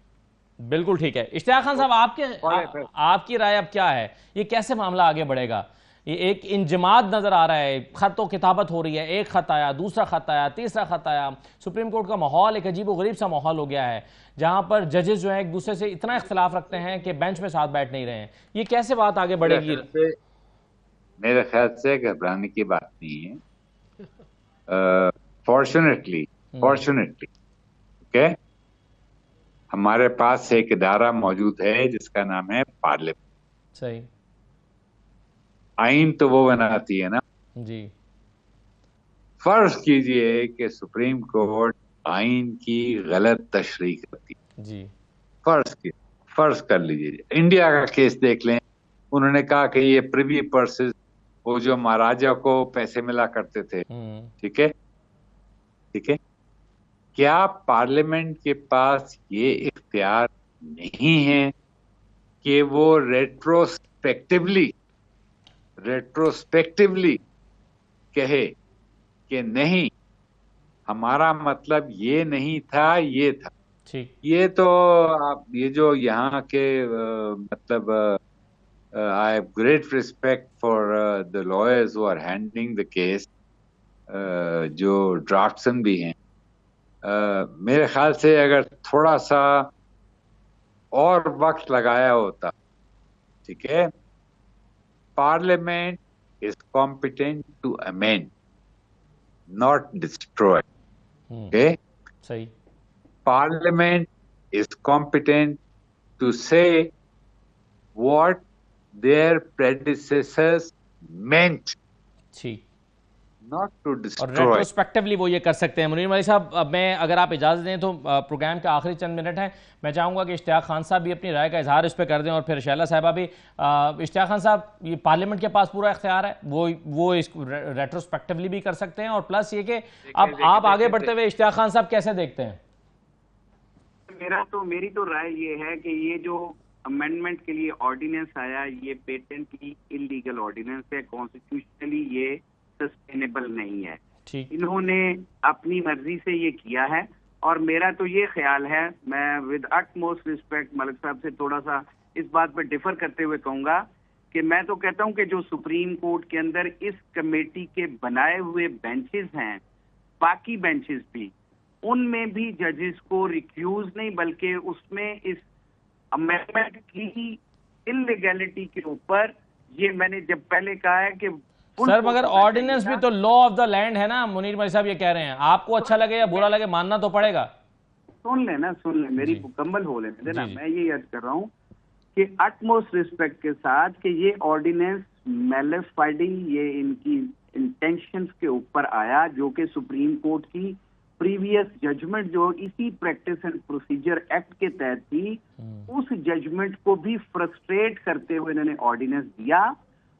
बिल्कुल ठीक है। इश्तियाक खान साहब आपकी राय अब क्या है, ये कैसे मामला आगे बढ़ेगा? ये एक इंजमाद नजर आ रहा है, खत व किताबत हो रही है, एक खत आया, दूसरा खत आया, तीसरा खत आया। सुप्रीम कोर्ट का माहौल एक अजीब व गरीब सा माहौल हो गया है, जहां पर जजेस जो है एक दूसरे से इतना इख्तिलाफ रखते हैं कि बेंच में साथ बैठ नहीं रहे हैं। ये कैसे बात आगे बढ़ेगी? मेरे ख्याल से घबराने की बात नहीं है। फॉर्चुनेटली ओके, हमारे पास एक इदारा मौजूद है जिसका नाम है पार्लियामेंट। सही। आइन तो वो बनाती है ना। जी फर्ज कीजिए कि सुप्रीम कोर्ट आइन की गलत तशरीह करती है, जी फर्ज कर लीजिए, इंडिया का केस देख लें। उन्होंने कहा कि ये प्रिवी पर्सेस, वो जो महाराजा को पैसे मिला करते थे, ठीक है, ठीक है, क्या पार्लियामेंट के पास ये इख्तियार नहीं है कि वो रेट्रोस्पेक्टिवली कहे कि नहीं, हमारा मतलब ये नहीं था, ये था। ठीक। ये तो आप, ये जो यहाँ के मतलब I have great respect for the lawyers who are handling the case, जो ड्राफ्टसन भी हैं। मेरे ख्याल से अगर थोड़ा सा और वक्त लगाया होता, ठीक है, Parliament is competent to amend not destroy, okay. सही। Parliament is competent to say what their predecessors meant. ठीक। not to और destroy. रेट्रोस्पेक्टिवली वो ये कर सकते हैं। मुनीर मलिक साहब, अब मैं अगर आप इजाज़त दें तो प्रोग्राम के आखिरी चंद मिनट हैं, मैं चाहूँगा कि इश्तियाक खान साहब भी अपनी राय का इजहार इस पर कर दें और फिर शैला साहिबा भी। इश्तियाक खान साहब, ये पार्लियामेंट के पास पूरा इख्तियार है, वो इस रेट्रोस्पेक्टिवली भी कर सकते हैं, और प्लस ये कि अब आप आगे बढ़ते हुए इश्तियाक खान साहब कैसे देखते हैं? मेरी तो राय ये है कि ये जो अमेंडमेंट के लिए ऑर्डिनेंस आया, ये पेटेंटली इलीगल ऑर्डिनेंस है, कॉन्स्टिट्यूशनली ये सस्टेनेबल नहीं है। इन्होंने अपनी मर्जी से ये किया है, और मेरा तो ये ख्याल है, मैं विद अटमोस्ट रिस्पेक्ट मलिक साहब से थोड़ा सा इस बात पर डिफर करते हुए कहूंगा कि मैं तो कहता हूं कि जो सुप्रीम कोर्ट के अंदर इस कमेटी के बनाए हुए बेंचेस हैं, बाकी बेंचेस भी, उनमें भी जजेस को रिक्यूज नहीं बल्कि उसमें इस अमेंडमेंट की इलीगैलिटी के ऊपर, ये मैंने जब पहले कहा है कि सर मगर ऑर्डिनेंस भी तो लॉ ऑफ द लैंड है ना। मुनीर मलिक साहब ये कह रहे हैं, आपको अच्छा लगे या बुरा लगे मानना तो पड़ेगा। सुन ले मेरी मुकम्मल हो लेने देना। मैं ये याद कर रहा हूँ कि अटमोस्ट रिस्पेक्ट के साथ कि ये ऑर्डिनेंस मैलिफाइडिंग, ये इनकी इंटेंशंस के ऊपर आया, जो कि सुप्रीम कोर्ट की प्रीवियस जजमेंट जो इसी प्रैक्टिस एंड प्रोसीजर एक्ट के तहत थी, उस जजमेंट को भी फ्रस्ट्रेट करते हुए इन्होंने ऑर्डिनेंस दिया।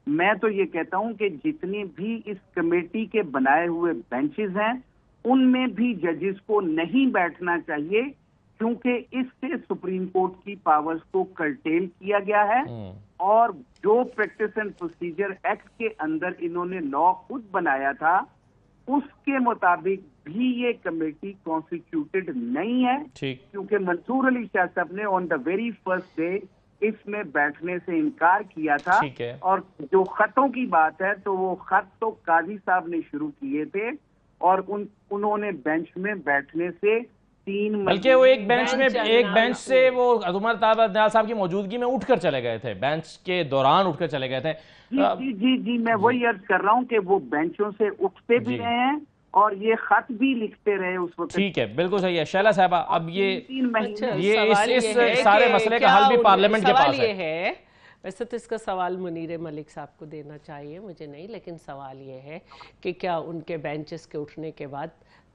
मैं तो ये कहता हूं कि जितनी भी इस कमेटी के बनाए हुए बेंचेस हैं, उनमें भी जजेस को नहीं बैठना चाहिए, क्योंकि इससे सुप्रीम कोर्ट की पावर्स को कर्टेल किया गया है, और जो प्रैक्टिस एंड प्रोसीजर एक्ट के अंदर इन्होंने लॉ खुद बनाया था, उसके मुताबिक भी ये कमेटी कॉन्स्टिट्यूटेड नहीं है, क्योंकि मंसूर अली शाह साहब ने on the very first day इसमें बैठने से इनकार किया था। और जो खतों की बात है, तो वो खत तो काजी साहब ने शुरू किए थे, और उन्होंने बेंच में बैठने से 3 बल्कि वो एक बेंच से वो उमर ताब साहब की मौजूदगी में उठकर चले गए थे, बेंच के दौरान उठकर चले गए थे। जी, मैं वही अर्ज कर रहा हूँ कि वो बेंचों से उठते भी रहे हैं और ये खत भी लिखते रहे उस वक्त। ठीक है, बिल्कुल सही है। शैला साहबा, अब ये इस सारे मसले का हल भी पार्लियामेंट के पास है। वैसे तो इसका सवाल मुनीर मलिक साहब को देना चाहिए, मुझे नहीं, लेकिन सवाल ये है कि क्या उनके बेंचेस के उठने के बाद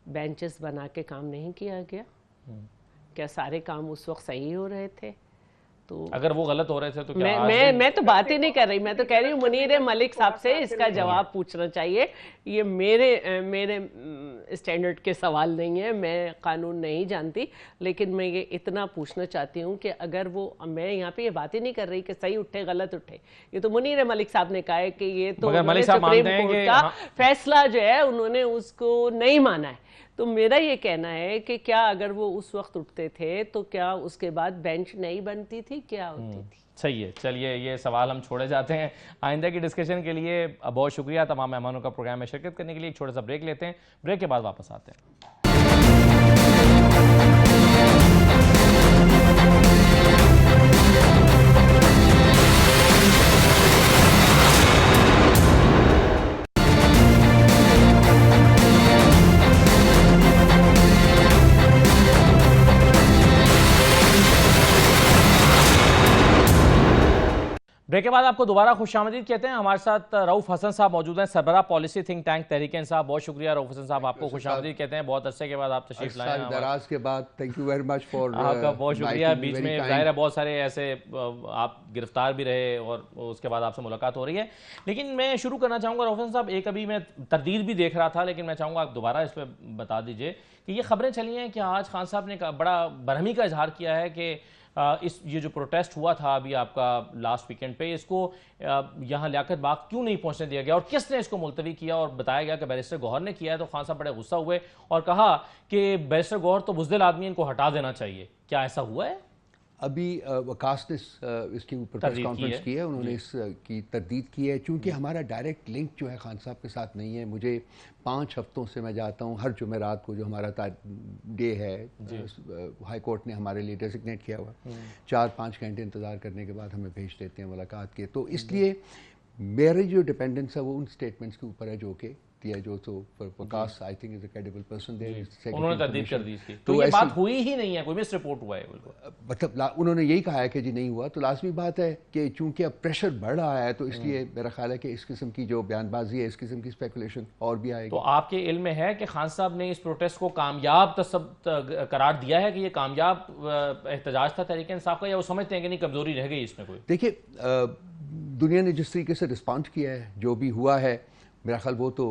बेंचेस बना के काम नहीं किया गया? क्या सारे काम उस वक्त सही हो रहे थे? तो अगर वो गलत हो रहे थे तो क्या मैं तो बात ही नहीं कर रही, मैं तो कह रही हूँ मुनीर मलिक साहब से इसका जवाब पूछना चाहिए। ये मेरे स्टैंडर्ड के सवाल नहीं है, मैं कानून नहीं जानती, लेकिन मैं ये इतना पूछना चाहती हूँ कि अगर वो, मैं यहाँ पे ये बात ही नहीं कर रही कि सही उठे गलत उठे, ये तो मुनीर मलिक साहब ने कहा है कि ये तो सुप्रीम कोर्ट का फैसला जो है उन्होंने उसको नहीं माना है। तो मेरा ये कहना है कि क्या अगर वो उस वक्त उठते थे तो क्या उसके बाद बेंच नहीं बनती थी, क्या होती थी? सही है, चलिए ये सवाल हम छोड़े जाते हैं। आइंदा की डिस्कशन के लिए बहुत शुक्रिया तमाम मेहमानों का प्रोग्राम में शिरकत करने के लिए। एक छोटा सा ब्रेक लेते हैं, ब्रेक के बाद वापस आते हैं। ब्रेक के बाद आपको दोबारा खुशामदीद कहते हैं। हमारे साथ रऊफ हसन साहब मौजूद हैं, सरबराह policy think tank Tehreek Insaf. बहुत शुक्रिया रऊफ हसन साहब, आपको खुशामदीद कहते हैं। बहुत अरसे के बाद आप तशरीफ लाए हैं, दराज के बाद। Thank you very much for आपका बहुत शुक्रिया। बीच में जाहिर है बहुत सारे ऐसे आप गिरफ्तार भी रहे और उसके बाद आपसे मुलाकात हो रही है। लेकिन मैं शुरू करना चाहूँगा रऊफ हसन साहब, एक अभी मैं तरदीद भी देख रहा था, लेकिन मैं चाहूँगा आप दोबारा इस पर बता दीजिए कि ये खबरें चली हैं कि आज खान साहब ने बड़ा बरहमी का इजहार किया है कि ये जो प्रोटेस्ट हुआ था अभी आपका लास्ट वीकेंड पे, इसको यहाँ लियाकत बाग क्यों नहीं पहुंचने दिया गया और किसने इसको मुलतवी किया, और बताया गया कि बैरिस्टर गौहर ने किया है। तो खान साहब बड़े गुस्सा हुए और कहा कि बैरिस्टर गौहर तो बुज़दिल आदमी, इनको हटा देना चाहिए। क्या ऐसा हुआ है? अभी वकास ने इसके ऊपर प्रेस कॉन्फ्रेंस की है, उन्होंने इसकी तरदीद की है। चूँकि हमारा डायरेक्ट लिंक जो है खान साहब के साथ नहीं है, मुझे 5 हफ्तों से मैं जाता हूँ हर जुमेरात को, जो हमारा डे है हाई कोर्ट ने हमारे लिए डेजिग्नेट किया हुआ, 4-5 घंटे इंतज़ार करने के बाद हमें भेज देते हैं मुलाकात के। तो इसलिए मेरी जो डिपेंडेंस है वो उन स्टेटमेंट्स के ऊपर है जो कि दिया जो तो Waqas I think is a credible person there, उन्होंने तरदीद कर दी इसकी। तो ये ऐसी- बात हुई ही नहीं है, कोई मिस रिपोर्ट हुआ है बिल्कुल। मतलब उन्होंने यही कहा है कि जी नहीं हुआ, तो लाजमी बात है कि चूंकि अब प्रेशर बढ़ रहा है तो इसलिए मेरा ख्याल है कि इस किस्म की जो बयानबाजी है, इस किस्म की स्पेकुलेशन और भी आएगी। तो आपके इल्म में है कि खान साहब ने इस प्रोटेस्ट को कामयाब करार दिया है कि ये कामयाब एहतजाज था तहरीक इंसाफ का, या वो समझते हैं कि नहीं कमजोरी रह गई इसमें कोई? देखिए दुनिया ने जिस तरीके से रिस्पॉन्ड किया है, जो भी हुआ है, मेरा ख्याल वो तो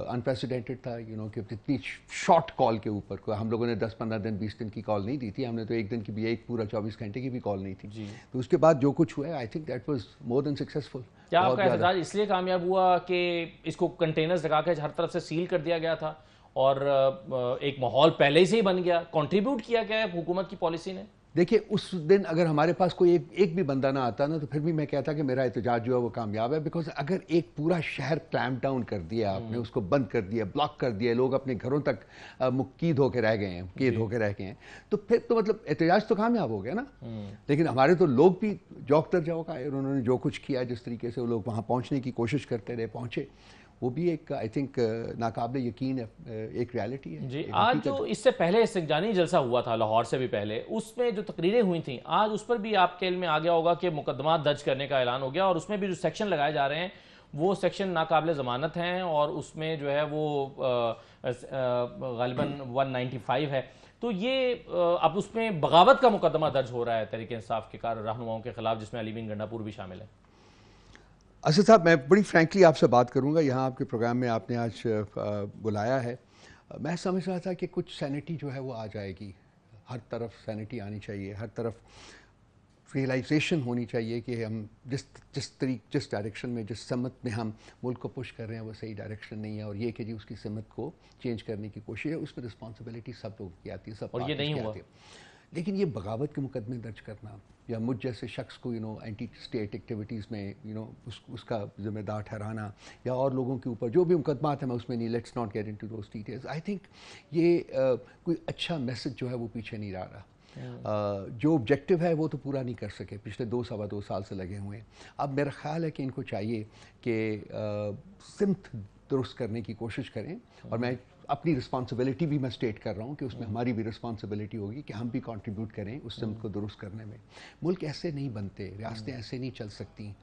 अनप्रेसिडेंटेड था, कि इतनी शॉर्ट कॉल के ऊपर हम लोगों ने 10-15 दिन 20 दिन की कॉल नहीं दी थी, हमने तो एक दिन की भी, एक पूरा 24 घंटे की भी कॉल नहीं थी। तो उसके बाद जो कुछ हुआ है, I think that was more than successful. क्या आपका एहतजाज इसलिए कामयाब हुआ कि इसको कंटेनर्स लगा के हर तरफ से सील कर दिया गया था और एक माहौल पहले से ही बन गया, कंट्रीब्यूट किया गया है हुकूमत की पॉलिसी ने? देखिए उस दिन अगर हमारे पास कोई एक भी बंदा ना आता ना, तो फिर भी मैं कहता कि मेरा एहतजाज जो है वो कामयाब है। बिकॉज अगर एक पूरा शहर क्लैम्प डाउन कर दिया आपने, उसको बंद कर दिया, ब्लॉक कर दिया, लोग अपने घरों तक कैद होकर रह गए हैं, तो फिर तो मतलब एहतजाज तो कामयाब हो गया ना। लेकिन हमारे तो लोग भी जौक दर जौक आए, उन्होंने जो कुछ किया, जिस तरीके से वो लोग वहाँ पहुँचने की कोशिश करते रहे, पहुँचे, वो भी एक आई थिंक नाकाबिले यकीन एक रियलिटी है जी। आज जो इससे पहले इस्तिंजानी जलसा हुआ था लाहौर से भी पहले, उसमें जो तकरीरें हुई थी, आज उस पर भी आपके इल्म में आ गया होगा कि मुकदमा दर्ज करने का ऐलान हो गया, और उसमें भी जो सेक्शन लगाए जा रहे हैं वो सेक्शन नाकाबिले ज़मानत हैं, और उसमें जो है वो गालिबन 195 है। तो ये अब उसमें बगावत का मुकदमा दर्ज हो रहा है तहरीक इंसाफ के रहनुमाओं के खिलाफ, जिसमें अलीमीन गंडापुर भी शामिल है। असद साहब, मैं बड़ी फ्रैंकली आपसे बात करूंगा, यहाँ आपके प्रोग्राम में आपने आज बुलाया है। मैं समझ रहा था कि कुछ सैनिटी जो है वो आ जाएगी, हर तरफ सैनिटी आनी चाहिए, हर तरफ रियलाइजेशन होनी चाहिए कि हम जिस डायरेक्शन में, जिस समत में हम मुल्क को पुश कर रहे हैं वो सही डायरेक्शन नहीं है, और ये कि जी उसकी समत को चेंज करने की कोशिश है, उसमें रिस्पॉन्सिबिलिटी सब लोगों की आती है, सब और ये नहीं हुआ। लेकिन ये बगावत के मुकदमे दर्ज करना, या मुझ जैसे शख्स को एंटी स्टेट एक्टिविटीज़ में उसका जिम्मेदार ठहराना, या और लोगों के ऊपर जो भी मुकदमात हैं, मैं उसमें नहीं, let's not get into those details. I think ये कोई अच्छा मैसेज जो है वो पीछे नहीं रह रहा। जो ऑब्जेक्टिव है वो तो पूरा नहीं कर सके, पिछले 2-2.25 साल से लगे हुए हैं। अब मेरा ख्याल है कि इनको चाहिए कि सिमत दुरुस्त करने की कोशिश करें, और मैं अपनी रिस्पॉन्सिबिलिटी भी मैं स्टेट कर रहा हूँ कि उसमें हमारी भी रिस्पॉन्सिबिलिटी होगी कि हम भी कंट्रीब्यूट करें उस सिमत को दुरुस्त करने में। मुल्क ऐसे नहीं बनते, रियासतें ऐसे नहीं चल सकती,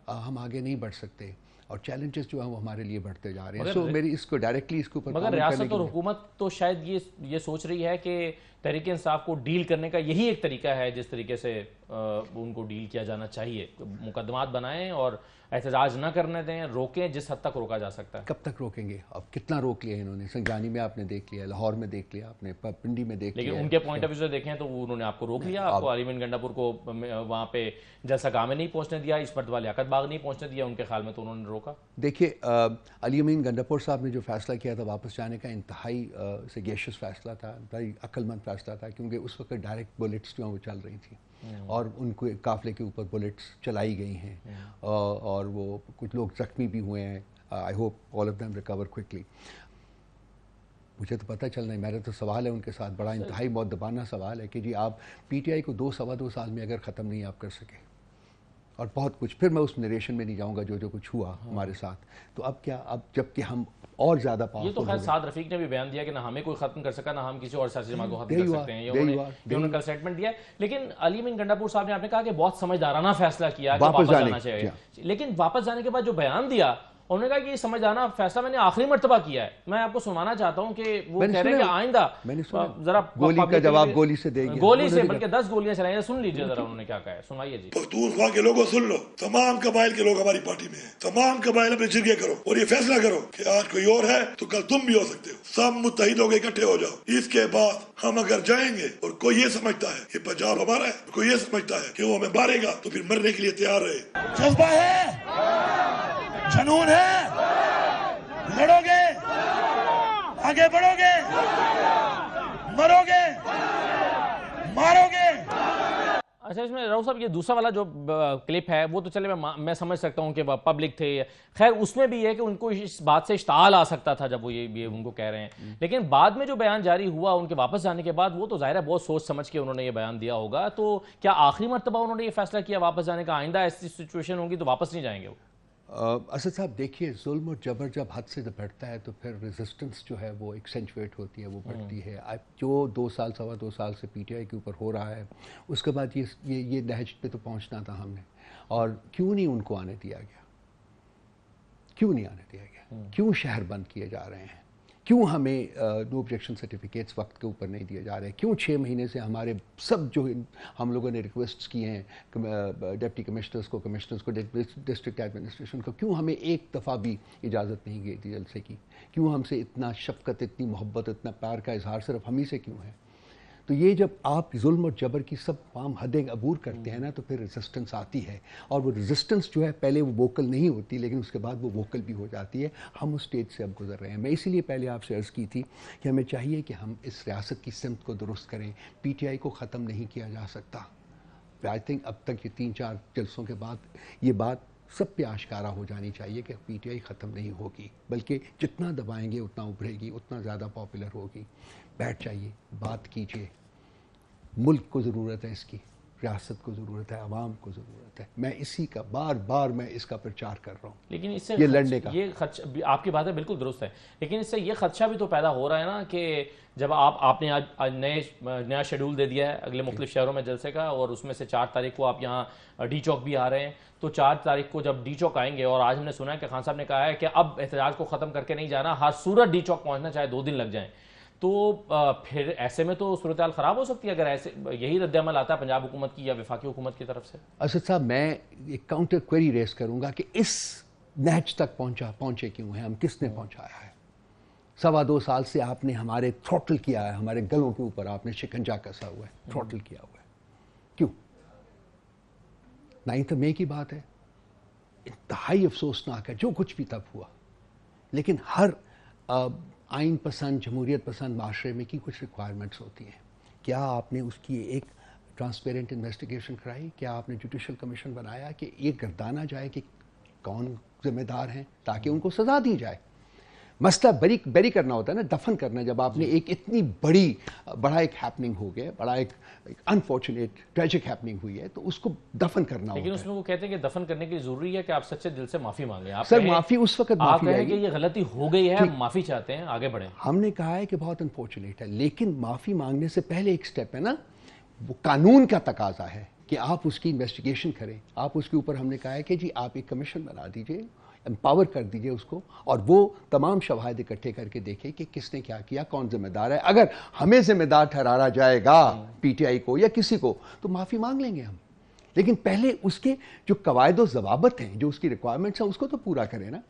हम आगे नहीं बढ़ सकते, और चैलेंजेस जो हैं वो हमारे लिए बढ़ते जा रहे हैं। सो मेरी इसको डायरेक्टली इसके ऊपर, मगर रियासत और हुकूमत तो शायद ये सोच रही है कि तहरीक इंसाफ को डील करने का यही एक तरीका है जिस तरीके से उनको डील किया जाना चाहिए, मुकदमात बनाएं और एहतजाज न करने दें, रोकें जिस हद तक रोका जा सकता है। कब तक रोकेंगे? अब कितना रोक लिया इन्होंने, संजानी में आपने देख लिया, लाहौर में देख लिया आपने, पिंडी में देख लिया। लेकिन उनके पॉइंट ऑफ व्यू से देखें तो उन्होंने आपको रोक लिया, आपको अलीमीन गंडापुर को वहाँ पे जलसा गाह में नहीं पहुँचने दिया, इस मरतबा लियाकत बाग नहीं पहुँचने दिया, उनके ख्याल में तो उन्होंने रोका। देखिए अलीमीन गंडापुर साहब ने जो फैसला किया था वापस जाने का, इंतहाई सगेशियस फैसला था, इंतहाई अक्लमंद फैसला था, क्योंकि उस वक्त डायरेक्ट बुलेट्स जो वो चल रही थी, और उनको काफिले के ऊपर बुलेट्स चलाई गई हैं, और वो कुछ लोग जख्मी भी हुए हैं। I hope all of them recover quickly. मुझे तो पता चल नहीं, मेरा तो सवाल है उनके साथ, बड़ा इंतहाई मौदबाना सवाल है कि जी आप पीटीआई को 2-2.25 साल में अगर ख़त्म नहीं आप कर सके, और बहुत कुछ, फिर मैं उस नरेशन में नहीं जाऊंगा जो कुछ हुआ हमारे साथ, तो अब क्या, अब जबकि हम और ज्यादा पावरफुल। ये तो खैर साद रफीक ने भी बयान दिया कि ना हमें कोई खत्म कर सका, ना हम किसी और सियासी जमात को खत्म कर सकते हैं, ये उन्होंने कल स्टेटमेंट दिया। लेकिन अलीमीन गंडापुर साहब ने आपने कहा कि बहुत समझदाराना फैसला किया कि वापस जाना चाहिए, लेकिन वापस जाने के बाद जो बयान दिया, उन्होंने कहा कि ये समझदाना फैसला मैंने आखिरी मर्तबा किया है। मैं आपको सुनाना चाहता हूं कि वो कह रहे हैं कि आइंदा जरा गोली का जवाब गोली से देंगे, गोली से, बल्कि 10 गोलियां चलाएंगे। सुन लीजिए जरा उन्होंने क्या कहा है, सुनाइए जी। पख्तूनख्वा के लोगों सुन लो, तमाम कबाइल के लोग हमारी पार्टी में हैं, तमाम कबाइल अपने जिरगे करो और ये फैसला करो कि आज कोई और है तो कल तुम भी हो सकते हो, सब मुत्तहिद होकर इकट्ठे हो जाओ। इसके बाद हम अगर जाएंगे और कोई ये समझता है कि पंजाब हमारा है, कोई ये समझता है कि वो हमें मारेगा, तो फिर मरने के लिए तैयार रहे। जज्बा है, जुनून है, लड़ोगे, आगे बढ़ोगे, मरोगे, मारोगे। अच्छा, इसमें राव साहब ये दूसरा वाला जो क्लिप है वो तो चले मैं समझ सकता हूँ कि पब्लिक थे, खैर उसमें भी है कि उनको इस बात से इश्ताल आ सकता था जब वो ये उनको कह रहे हैं, लेकिन बाद में जो बयान जारी हुआ उनके वापस जाने के बाद, वो तो जाहिर है बहुत सोच समझ के उन्होंने ये बयान दिया होगा। तो क्या आखिरी मरतबा उन्होंने ये फैसला किया वापस जाने का, आइंदा ऐसी सिचुएशन होगी तो वापस नहीं जाएंगे वो? असद साहब देखिए, जुल्म और जबर जब हद से बढ़ता है तो फिर रेजिस्टेंस जो है वो एक्सेंचुएट होती है, वो बढ़ती है। अब जो 2 साल सवा 2 साल से पीटीआई के ऊपर हो रहा है, उसके बाद ये नहज पे तो पहुंचना था हमने, और क्यों नहीं उनको आने दिया गया, क्यों नहीं आने दिया गया, क्यों शहर बंद किए जा रहे हैं, क्यों हमें नो ऑब्जेक्शन सर्टिफिकेट्स वक्त के ऊपर नहीं दिए जा रहे, क्यों 6 महीने से हमारे सब जो हम लोगों ने रिक्वेस्ट्स किए हैं डिप्टी कमिश्नर्स को, डिस्ट्रिक्ट एडमिनिस्ट्रेशन को, क्यों हमें एक दफ़ा भी इजाज़त नहीं गई थी जलसे की, क्यों हमसे इतना शफ़क़त, इतनी मोहब्बत, इतना प्यार का इजहार सिर्फ हम ही से क्यों है। तो ये जब आप जुल्म और जबर की सब तमाम हदें अबूर करते हैं ना, तो फिर रेजिस्टेंस आती है, और वो रेजिस्टेंस जो है पहले वो वोकल नहीं होती, लेकिन उसके बाद वो वोकल भी हो जाती है। हम उस स्टेज से अब गुजर रहे हैं। मैं इसीलिए पहले आपसे अर्ज़ की थी कि हमें चाहिए कि हम इस रियासत की सिमत को दुरुस्त करें। पीटीआई को ख़त्म नहीं किया जा सकता। आई थिंक अब तक ये 3-4 जलसों के बाद ये बात सब पे आश्कारा हो जानी चाहिए कि पीटीआई ख़त्म नहीं होगी, बल्कि जितना दबाएंगे उतना उभरेगी, उतना ज़्यादा पॉपुलर होगी। बैठ जाइए, बात कीजिए। मुल्क को ज़रूरत है इसकी, रियासत को ज़रूरत है, आवाम को ज़रूरत है। मैं इसी का बार मैं इसका प्रचार कर रहा हूँ। लेकिन इससे ये लड़ने का ये खदशा, आपकी बातें बिल्कुल दुरुस्त है, लेकिन इससे ये खदशा भी तो पैदा हो रहा है ना कि जब आपने आज नया शेड्यूल दे दिया है अगले मुख्तलिफ शहरों में जलसे का, और उसमें से 4 तारीख को आप यहाँ डी चौक भी आ रहे हैं, तो 4 तारीख को जब डी चौक आएंगे, और आज हमने सुना है कि खान साहब ने कहा है कि अब एहतजाज को ख़त्म करके नहीं जाना, हर सूरत डी चौक पहुँचना चाहे 2 दिन लग जाएँ, तो फिर ऐसे में तो सूरत हाल ख़राब हो सकती है अगर ऐसे यही रद्द-ए-अमल आता है पंजाब हुकूमत की या वफाकी हुकूमत की तरफ से। असद साहब, मैं एक काउंटर क्वेरी रेस करूंगा कि इस नहज तक पहुंचे क्यों हैं हम, किसने पहुंचाया है। 2.25 साल से आपने हमारे थ्रॉटल किया है, हमारे गलों के ऊपर आपने शिकंजा कसा हुआ है, थ्रॉटल किया हुआ है। क्यों? 9 मई की बात है, इंतहाई अफसोसनाक है जो कुछ भी तब हुआ, लेकिन हर आइन पसंद, जमहूरियत पसंद माशरे में की कुछ रिक्वायरमेंट्स होती हैं। क्या आपने उसकी एक ट्रांसपेरेंट इन्वेस्टिगेशन कराई? क्या आपने जुडिशल कमीशन बनाया कि ये गर्दाना जाए कि कौन जिम्मेदार हैं, ताकि उनको सज़ा दी जाए। मसला बरी करना होता है ना, दफन करना। जब आपने एक इतनी बड़ा एक हैपनिंग हो गया, बड़ा एक अनफॉर्चुनेट ट्रेजिक हैपनिंग हुई है, तो उसको दफन करना होता है। लेकिन उसमें वो कहते हैं कि दफन करने के लिए जरूरी है कि आप सच्चे दिल से माफी मांगे। आप सर, माफी उस वक्त माफी कहें कि ये गलती हो गई है, माफी चाहते हैं, आगे बढ़े। हमने कहा है कि बहुत अनफॉर्चुनेट है, लेकिन माफी मांगने से पहले एक स्टेप है ना, वो कानून का तकाजा है कि आप उसकी इन्वेस्टिगेशन करें। आप उसके ऊपर हमने कहा है कि जी आप एक कमीशन बना दीजिए, एम्पावर कर दीजिए उसको, और वो तमाम शवाहिद इकट्ठे करके देखे कि किसने क्या किया, कौन जिम्मेदार है। अगर हमें जिम्मेदार ठहराया जाएगा पीटीआई को या किसी को, तो माफ़ी मांग लेंगे हम, लेकिन पहले उसके जो कवायद व ज़वाबत हैं, जो उसकी रिक्वायरमेंट्स हैं, उसको तो पूरा करें ना।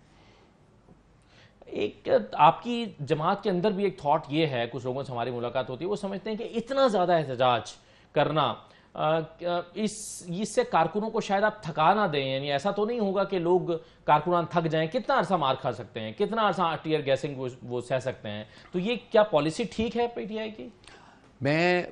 एक आपकी जमात के अंदर भी एक थॉट ये है, कुछ लोगों से हमारी मुलाकात होती है, वो समझते हैं कि इतना ज़्यादा एहतजाज करना इससे कारकुनों को शायद आप थका ना दें। यानी ऐसा तो नहीं होगा कि लोग कारकुनान थक जाएं, कितना अरसा मार खा सकते हैं, कितना अरसा टीयर गैसिंग वो सह सकते हैं। तो ये क्या पॉलिसी ठीक है पीटीआई की? मैं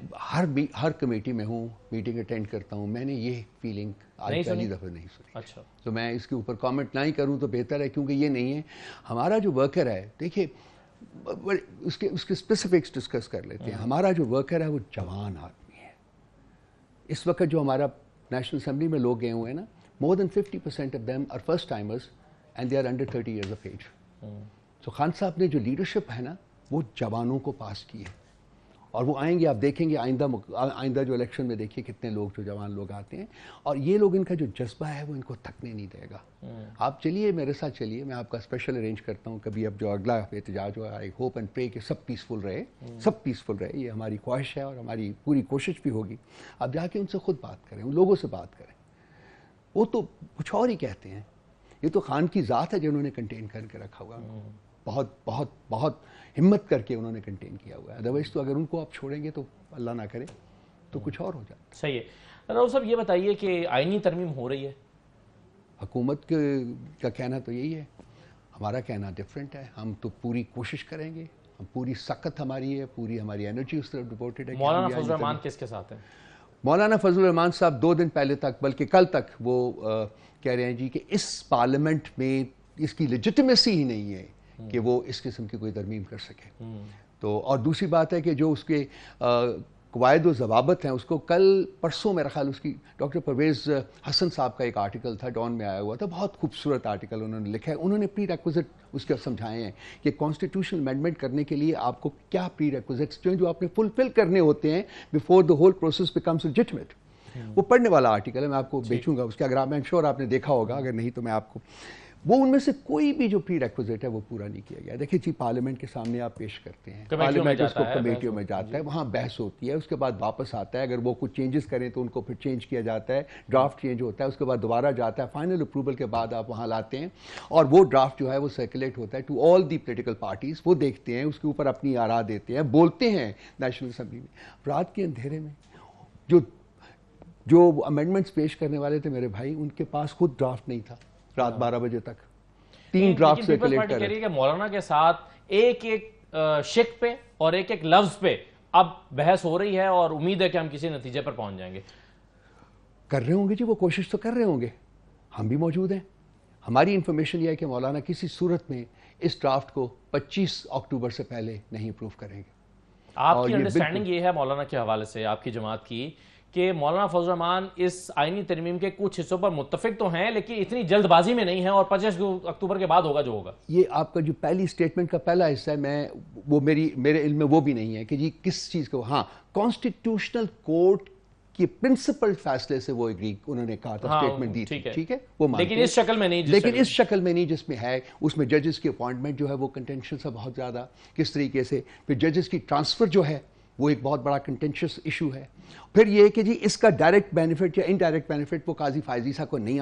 हर कमेटी में हूँ, मीटिंग अटेंड करता हूँ, मैंने ये फीलिंग आज पहली दफ़ा नहीं सुनी। अच्छा, तो मैं इसके ऊपर कमेंट ना ही करूँ तो बेहतर है, क्योंकि ये नहीं है हमारा जो वर्कर है। देखिए, उसके स्पेसिफिक्स डिस्कस कर लेते हैं। हमारा जो वर्कर है वो जवान आदमी है। इस वक्त जो हमारा नेशनल असेंबली में लोग गए हुए हैं ना, more than 50% of them are first timers and they are under 30 years of age. तो खान साहब ने जो लीडरशिप है ना, वो जवानों को पास की है, और वो आएंगे। आप देखेंगे आइंदा जो इलेक्शन में देखिए कितने लोग, जो जवान लोग आते हैं, और ये लोग, इनका जो जज्बा है वो इनको थकने नहीं देगा। आप चलिए, मेरे साथ चलिए, मैं आपका स्पेशल अरेंज करता हूँ कभी। अब जो अगला एहतजाज हो, आई होप एंड प्रे कि सब पीसफुल रहे, सब पीसफुल रहे, ये हमारी ख्वाहिश है और हमारी पूरी कोशिश भी होगी। आप जाके उनसे खुद बात करें, उन लोगों से बात करें। वो तो कुछ और ही कहते हैं। ये तो खान की ज़ात है जिन्होंने कंटेन करके रखा हुआ, बहुत बहुत बहुत हिम्मत करके उन्होंने कंटेन किया हुआ है। अदरवाइज तो अगर उनको आप छोड़ेंगे तो अल्लाह ना करे तो कुछ और हो जाए। सही है। राव साहब, ये बताइए कि आईनी तरमीम हो रही है, हुकूमत का कहना तो यही है, हमारा कहना डिफरेंट है। हम तो पूरी कोशिश करेंगे, हम पूरी सख्त हमारी है, पूरी हमारी एनर्जी उस तरफ डिवोटेड है। मौलाना फजल रहमान किसके साथ हैं? मौलाना फजल रहमान साहब 2 दिन पहले तक, बल्कि कल तक, वो कह रहे हैं जी कि इस पार्लियामेंट में इसकी लेजिटिमेसी ही नहीं है कि वो इस किस्म की कोई तरमीम कर सके। तो और दूसरी बात है कि जो उसके कवायद व ज़वाबत हैं उसको कल परसों मेरा ख्याल उसकी डॉक्टर परवेज़ हसन साहब का एक आर्टिकल था, डॉन में आया हुआ था, बहुत खूबसूरत आर्टिकल उन्होंने लिखा है। उन्होंने प्री रेक्विजिट उसके समझाए हैं कि कॉन्स्टिट्यूशनल अमेंडमेंट करने के लिए आपको क्या प्री रेक्विजिट्स जो आपने फुलफिल करने होते हैं before the whole process becomes legitimate. वो पढ़ने वाला आर्टिकल है, मैं आपको बेचूंगा उसके, अगर आप, आई एम श्योर आपने देखा होगा, अगर नहीं तो मैं आपको, वो उनमें से कोई भी जो प्री रेक्विजिट है वो पूरा नहीं किया गया। देखिए जी, पार्लियामेंट के सामने आप पेश करते हैं, पार्लियामेंट उसको कमेटियों में जाता है, वहाँ बहस होती है, उसके बाद वापस आता है, अगर वो कुछ चेंजेस करें तो उनको फिर चेंज किया जाता है, ड्राफ्ट चेंज होता है, उसके बाद दोबारा जाता है, फाइनल अप्रूवल के बाद आप वहाँ लाते हैं और वो ड्राफ्ट जो है वो सर्कुलेट होता है to all the political parties. वो देखते हैं, उसके ऊपर अपनी आरा देते हैं, बोलते हैं नेशनल असेंबली में। रात के अंधेरे में जो अमेंडमेंट्स पेश करने वाले थे मेरे भाई, उनके पास खुद ड्राफ्ट नहीं था रात 12 बजे तक। 3 ड्राफ्ट सर्कुलेट कर रहे हैं। मौलाना के साथ एक एक शिक पे और एक एक लफ्ज पे अब बहस हो रही है और उम्मीद है कि हम किसी नतीजे पर पहुंच जाएंगे। कर रहे होंगे जी, वो कोशिश तो कर रहे होंगे, हम भी मौजूद हैं। हमारी इंफॉर्मेशन यह है कि मौलाना किसी सूरत में इस ड्राफ्ट को 25 अक्टूबर से पहले नहीं अप्रूव करेंगे। आपकी अंडरस्टैंडिंग ये है मौलाना के हवाले से, आपकी जमात की, कि मौलाना फजल रहमान इस आईनी तरमीम के कुछ हिस्सों पर मुत्तफिक तो हैं लेकिन इतनी जल्दबाजी में नहीं है और 25 अक्टूबर के बाद होगा जो होगा। ये आपका जो पहली स्टेटमेंट का पहला हिस्सा है, मेरे इल्म में वो भी नहीं है कि जी किस चीज़ को, हाँ, कॉन्स्टिट्यूशनल कोर्ट के प्रिंसिपल फैसले से वो एग्री उन्होंने कहा था, स्टेटमेंट दी थी, ठीक है, वो लेकिन इस शक्ल में नहीं, लेकिन इस शक्ल में नहीं जिसमें है। उसमें जजेस की अपॉइंटमेंट जो है वो कंटेंशियस है बहुत ज़्यादा, किस तरीके से, फिर जजेस की ट्रांसफ़र जो है वो एक बहुत बड़ा कंटेंशियस इशू है। फिर ये कि जी इसका डायरेक्ट बेनिफिट या इनडायरेक्ट बेनिफिट वो काजी फायजीसा को नहीं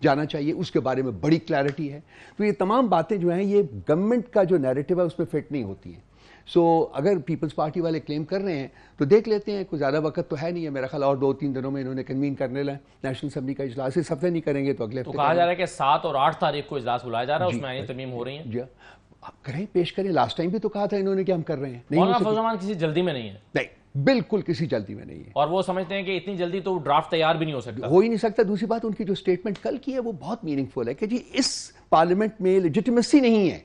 जाना चाहिए, उसके बारे में बड़ी क्लैरिटी है। तो ये तमाम बातें जो हैं ये गवर्नमेंट का जो नैरेटिव है उसमें फिट नहीं होती हैं। सो अगर पीपल्स पार्टी वाले क्लेम कर रहे हैं तो देख लेते हैं, कोई ज़्यादा वक्त तो है नहीं है मेरा ख्याल, और 2-3 दिनों में इन्होंने कन्वीन करने लगा नेशनल असेंबली का इजलास। इस हफ्ते नहीं करेंगे तो अगले हफ्ते। तो कहा जा रहा है कि 7 और 8 तारीख को इजलास बुलाया जा रहा है, उसमें आईनी तरमीम हो रही है। जी आप करें, पेश करें। लास्ट टाइम भी तो कहा था इन्होंने कि हम कर रहे हैं। मौलाना फजल रहमान किसी जल्दी में नहीं है, नहीं, बिल्कुल किसी जल्दी में नहीं है, और वो समझते हैं कि इतनी जल्दी तो ड्राफ्ट तैयार भी नहीं हो सकता, हो ही नहीं सकता। दूसरी बात, उनकी जो स्टेटमेंट कल की है वो बहुत मीनिंगफुल है कि जी इस पार्लियामेंट में लेजिटिमेसी नहीं है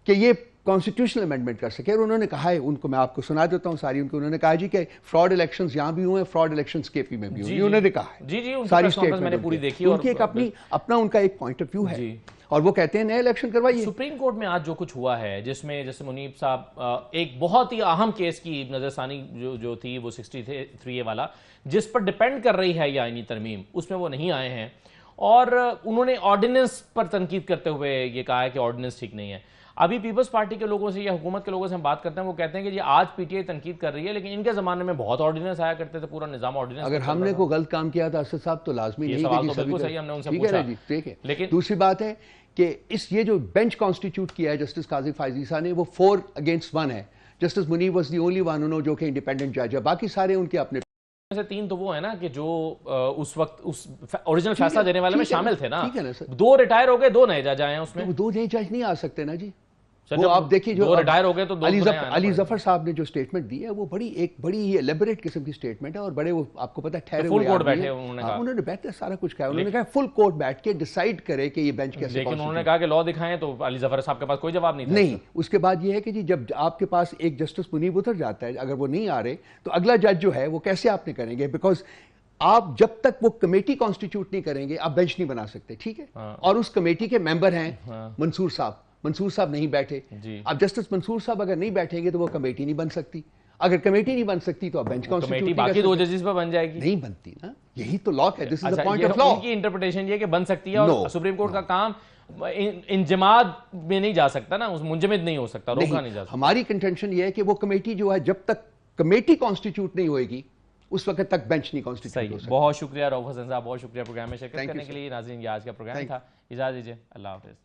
कि ये कॉन्स्टिट्यूशनल अमेंडमेंट कर सके। और उन्होंने कहा है, उनको मैं आपको सुना देता हूं सारी उन्होंने कहा जी कि फ्रॉड इलेक्शंस यहां भी हुए हैं, फ्रॉड इलेक्शंस केपी में भी हुए, उन्होंने कहा है। जी जी, सारी स्टेटमेंट मैंने पूरी देखी, उनकी एक अपना उनका एक पॉइंट ऑफ व्यू है और वो कहते हैं नए इलेक्शन करवाइए। सुप्रीम कोर्ट में आज जो कुछ हुआ है, जिसमें जैसे मुनीब साहब एक बहुत ही अहम केस की नजरसानी जो थी वो 63A वाला, जिस पर डिपेंड कर रही है ये आईनी तरमीम, उसमें वो नहीं आए हैं और उन्होंने ऑर्डिनेंस पर तनकीद करते हुए ये कहा है कि ऑर्डिनेंस ठीक नहीं है। अभी पीपल्स पार्टी के लोगों से या हुकूमत के लोगों से हम बात करते हैं, वो कहते हैं कि जी आज पीटीआई तनकीद कर रही है लेकिन इनके जमाने में बहुत ऑर्डिनेंस आया करते थे, पूरा निजाम ऑर्डिनेंस। अगर हमने कोई गलत काम किया था असद साहब तो लाजमी नहीं है, बिल्कुल सही, हमने उनसे पूछा, ठीक है। लेकिन दूसरी बात है कि ये जो बेंच कॉन्स्टिट्यूट किया है जस्टिस काजी फायजीसा ने, वो 4 अगेंस्ट 1 है। Justice Munib was the only one जो कि इंडिपेंडेंट जज है, बाकी सारे उनके अपने से 3 तो वो है ना कि जो उस वक्त उस ओरिजिनल फैसला देने वाले में शामिल थे ना। 2 रिटायर हो गए, 2 नए जज आए हैं उसमें। 2 नए जज नहीं आ सकते ना जी, वो आप देखिए जो रिटायर हो गए तो अली जफर साहब ने जो स्टेटमेंट दी है वो बड़ी एलेबोरेट किस्म की स्टेटमेंट है और बड़े वो आपको पता है ठहरे हुए फुल कोर्ट बैठे उन्होंने बैठे सारा कुछ कहा, उन्होंने कहा फुल कोर्ट बैठ के डिसाइड करे कि ये बेंच कैसे। लेकिन उन्होंने कहा कि लॉ दिखाएं तो अली जफर साहब के पास कोई जवाब नहीं था। उसके बाद ये है कि जी जब आपके पास एक जस्टिस मुनीब उतर जाता है, अगर वो नहीं आ रहे तो अगला जज जो है वो कैसे आपने करेंगे, बिकॉज आप जब तक वो कमेटी कॉन्स्टिट्यूट नहीं करेंगे आप बेंच नहीं बना सकते, ठीक है। और उस कमेटी के मेंबर हैं मंसूर साहब नहीं बैठे। अब जस्टिस मंसूर साहब अगर नहीं बैठेंगे तो वो कमेटी नहीं बन सकती, अगर कमेटी नहीं बन सकती तो अब बेंच कॉन्स्टिट्यूट बाकी 2 जजेस पर बन जाएगी, नहीं बनती ना, यही तो लॉ है। This is the point of law. उनकी इंटरप्रिटेशन ये कि बन सकती है और सुप्रीम कोर्ट का काम इंजमाद में नहीं जा सकता ना, उस मुंजमद नहीं हो सकता, रोका नहीं जा सकता। हमारी कंटेंशन ये है कि वो कमेटी जो है जब तक कमेटी कॉन्स्टिट्यूट नहीं होएगी उस वक्त तक बेंच नहीं कॉन्स्टिट्यूट हो सकता। बहुत शुक्रिया रऊफ हसन साहब, बहुत शुक्रिया प्रोग्राम में शिरकत करने के लिए। नाज़रीन, ये आज का प्रोग्राम था, इजाज़त दीजिए, अल्लाह हाफिज़।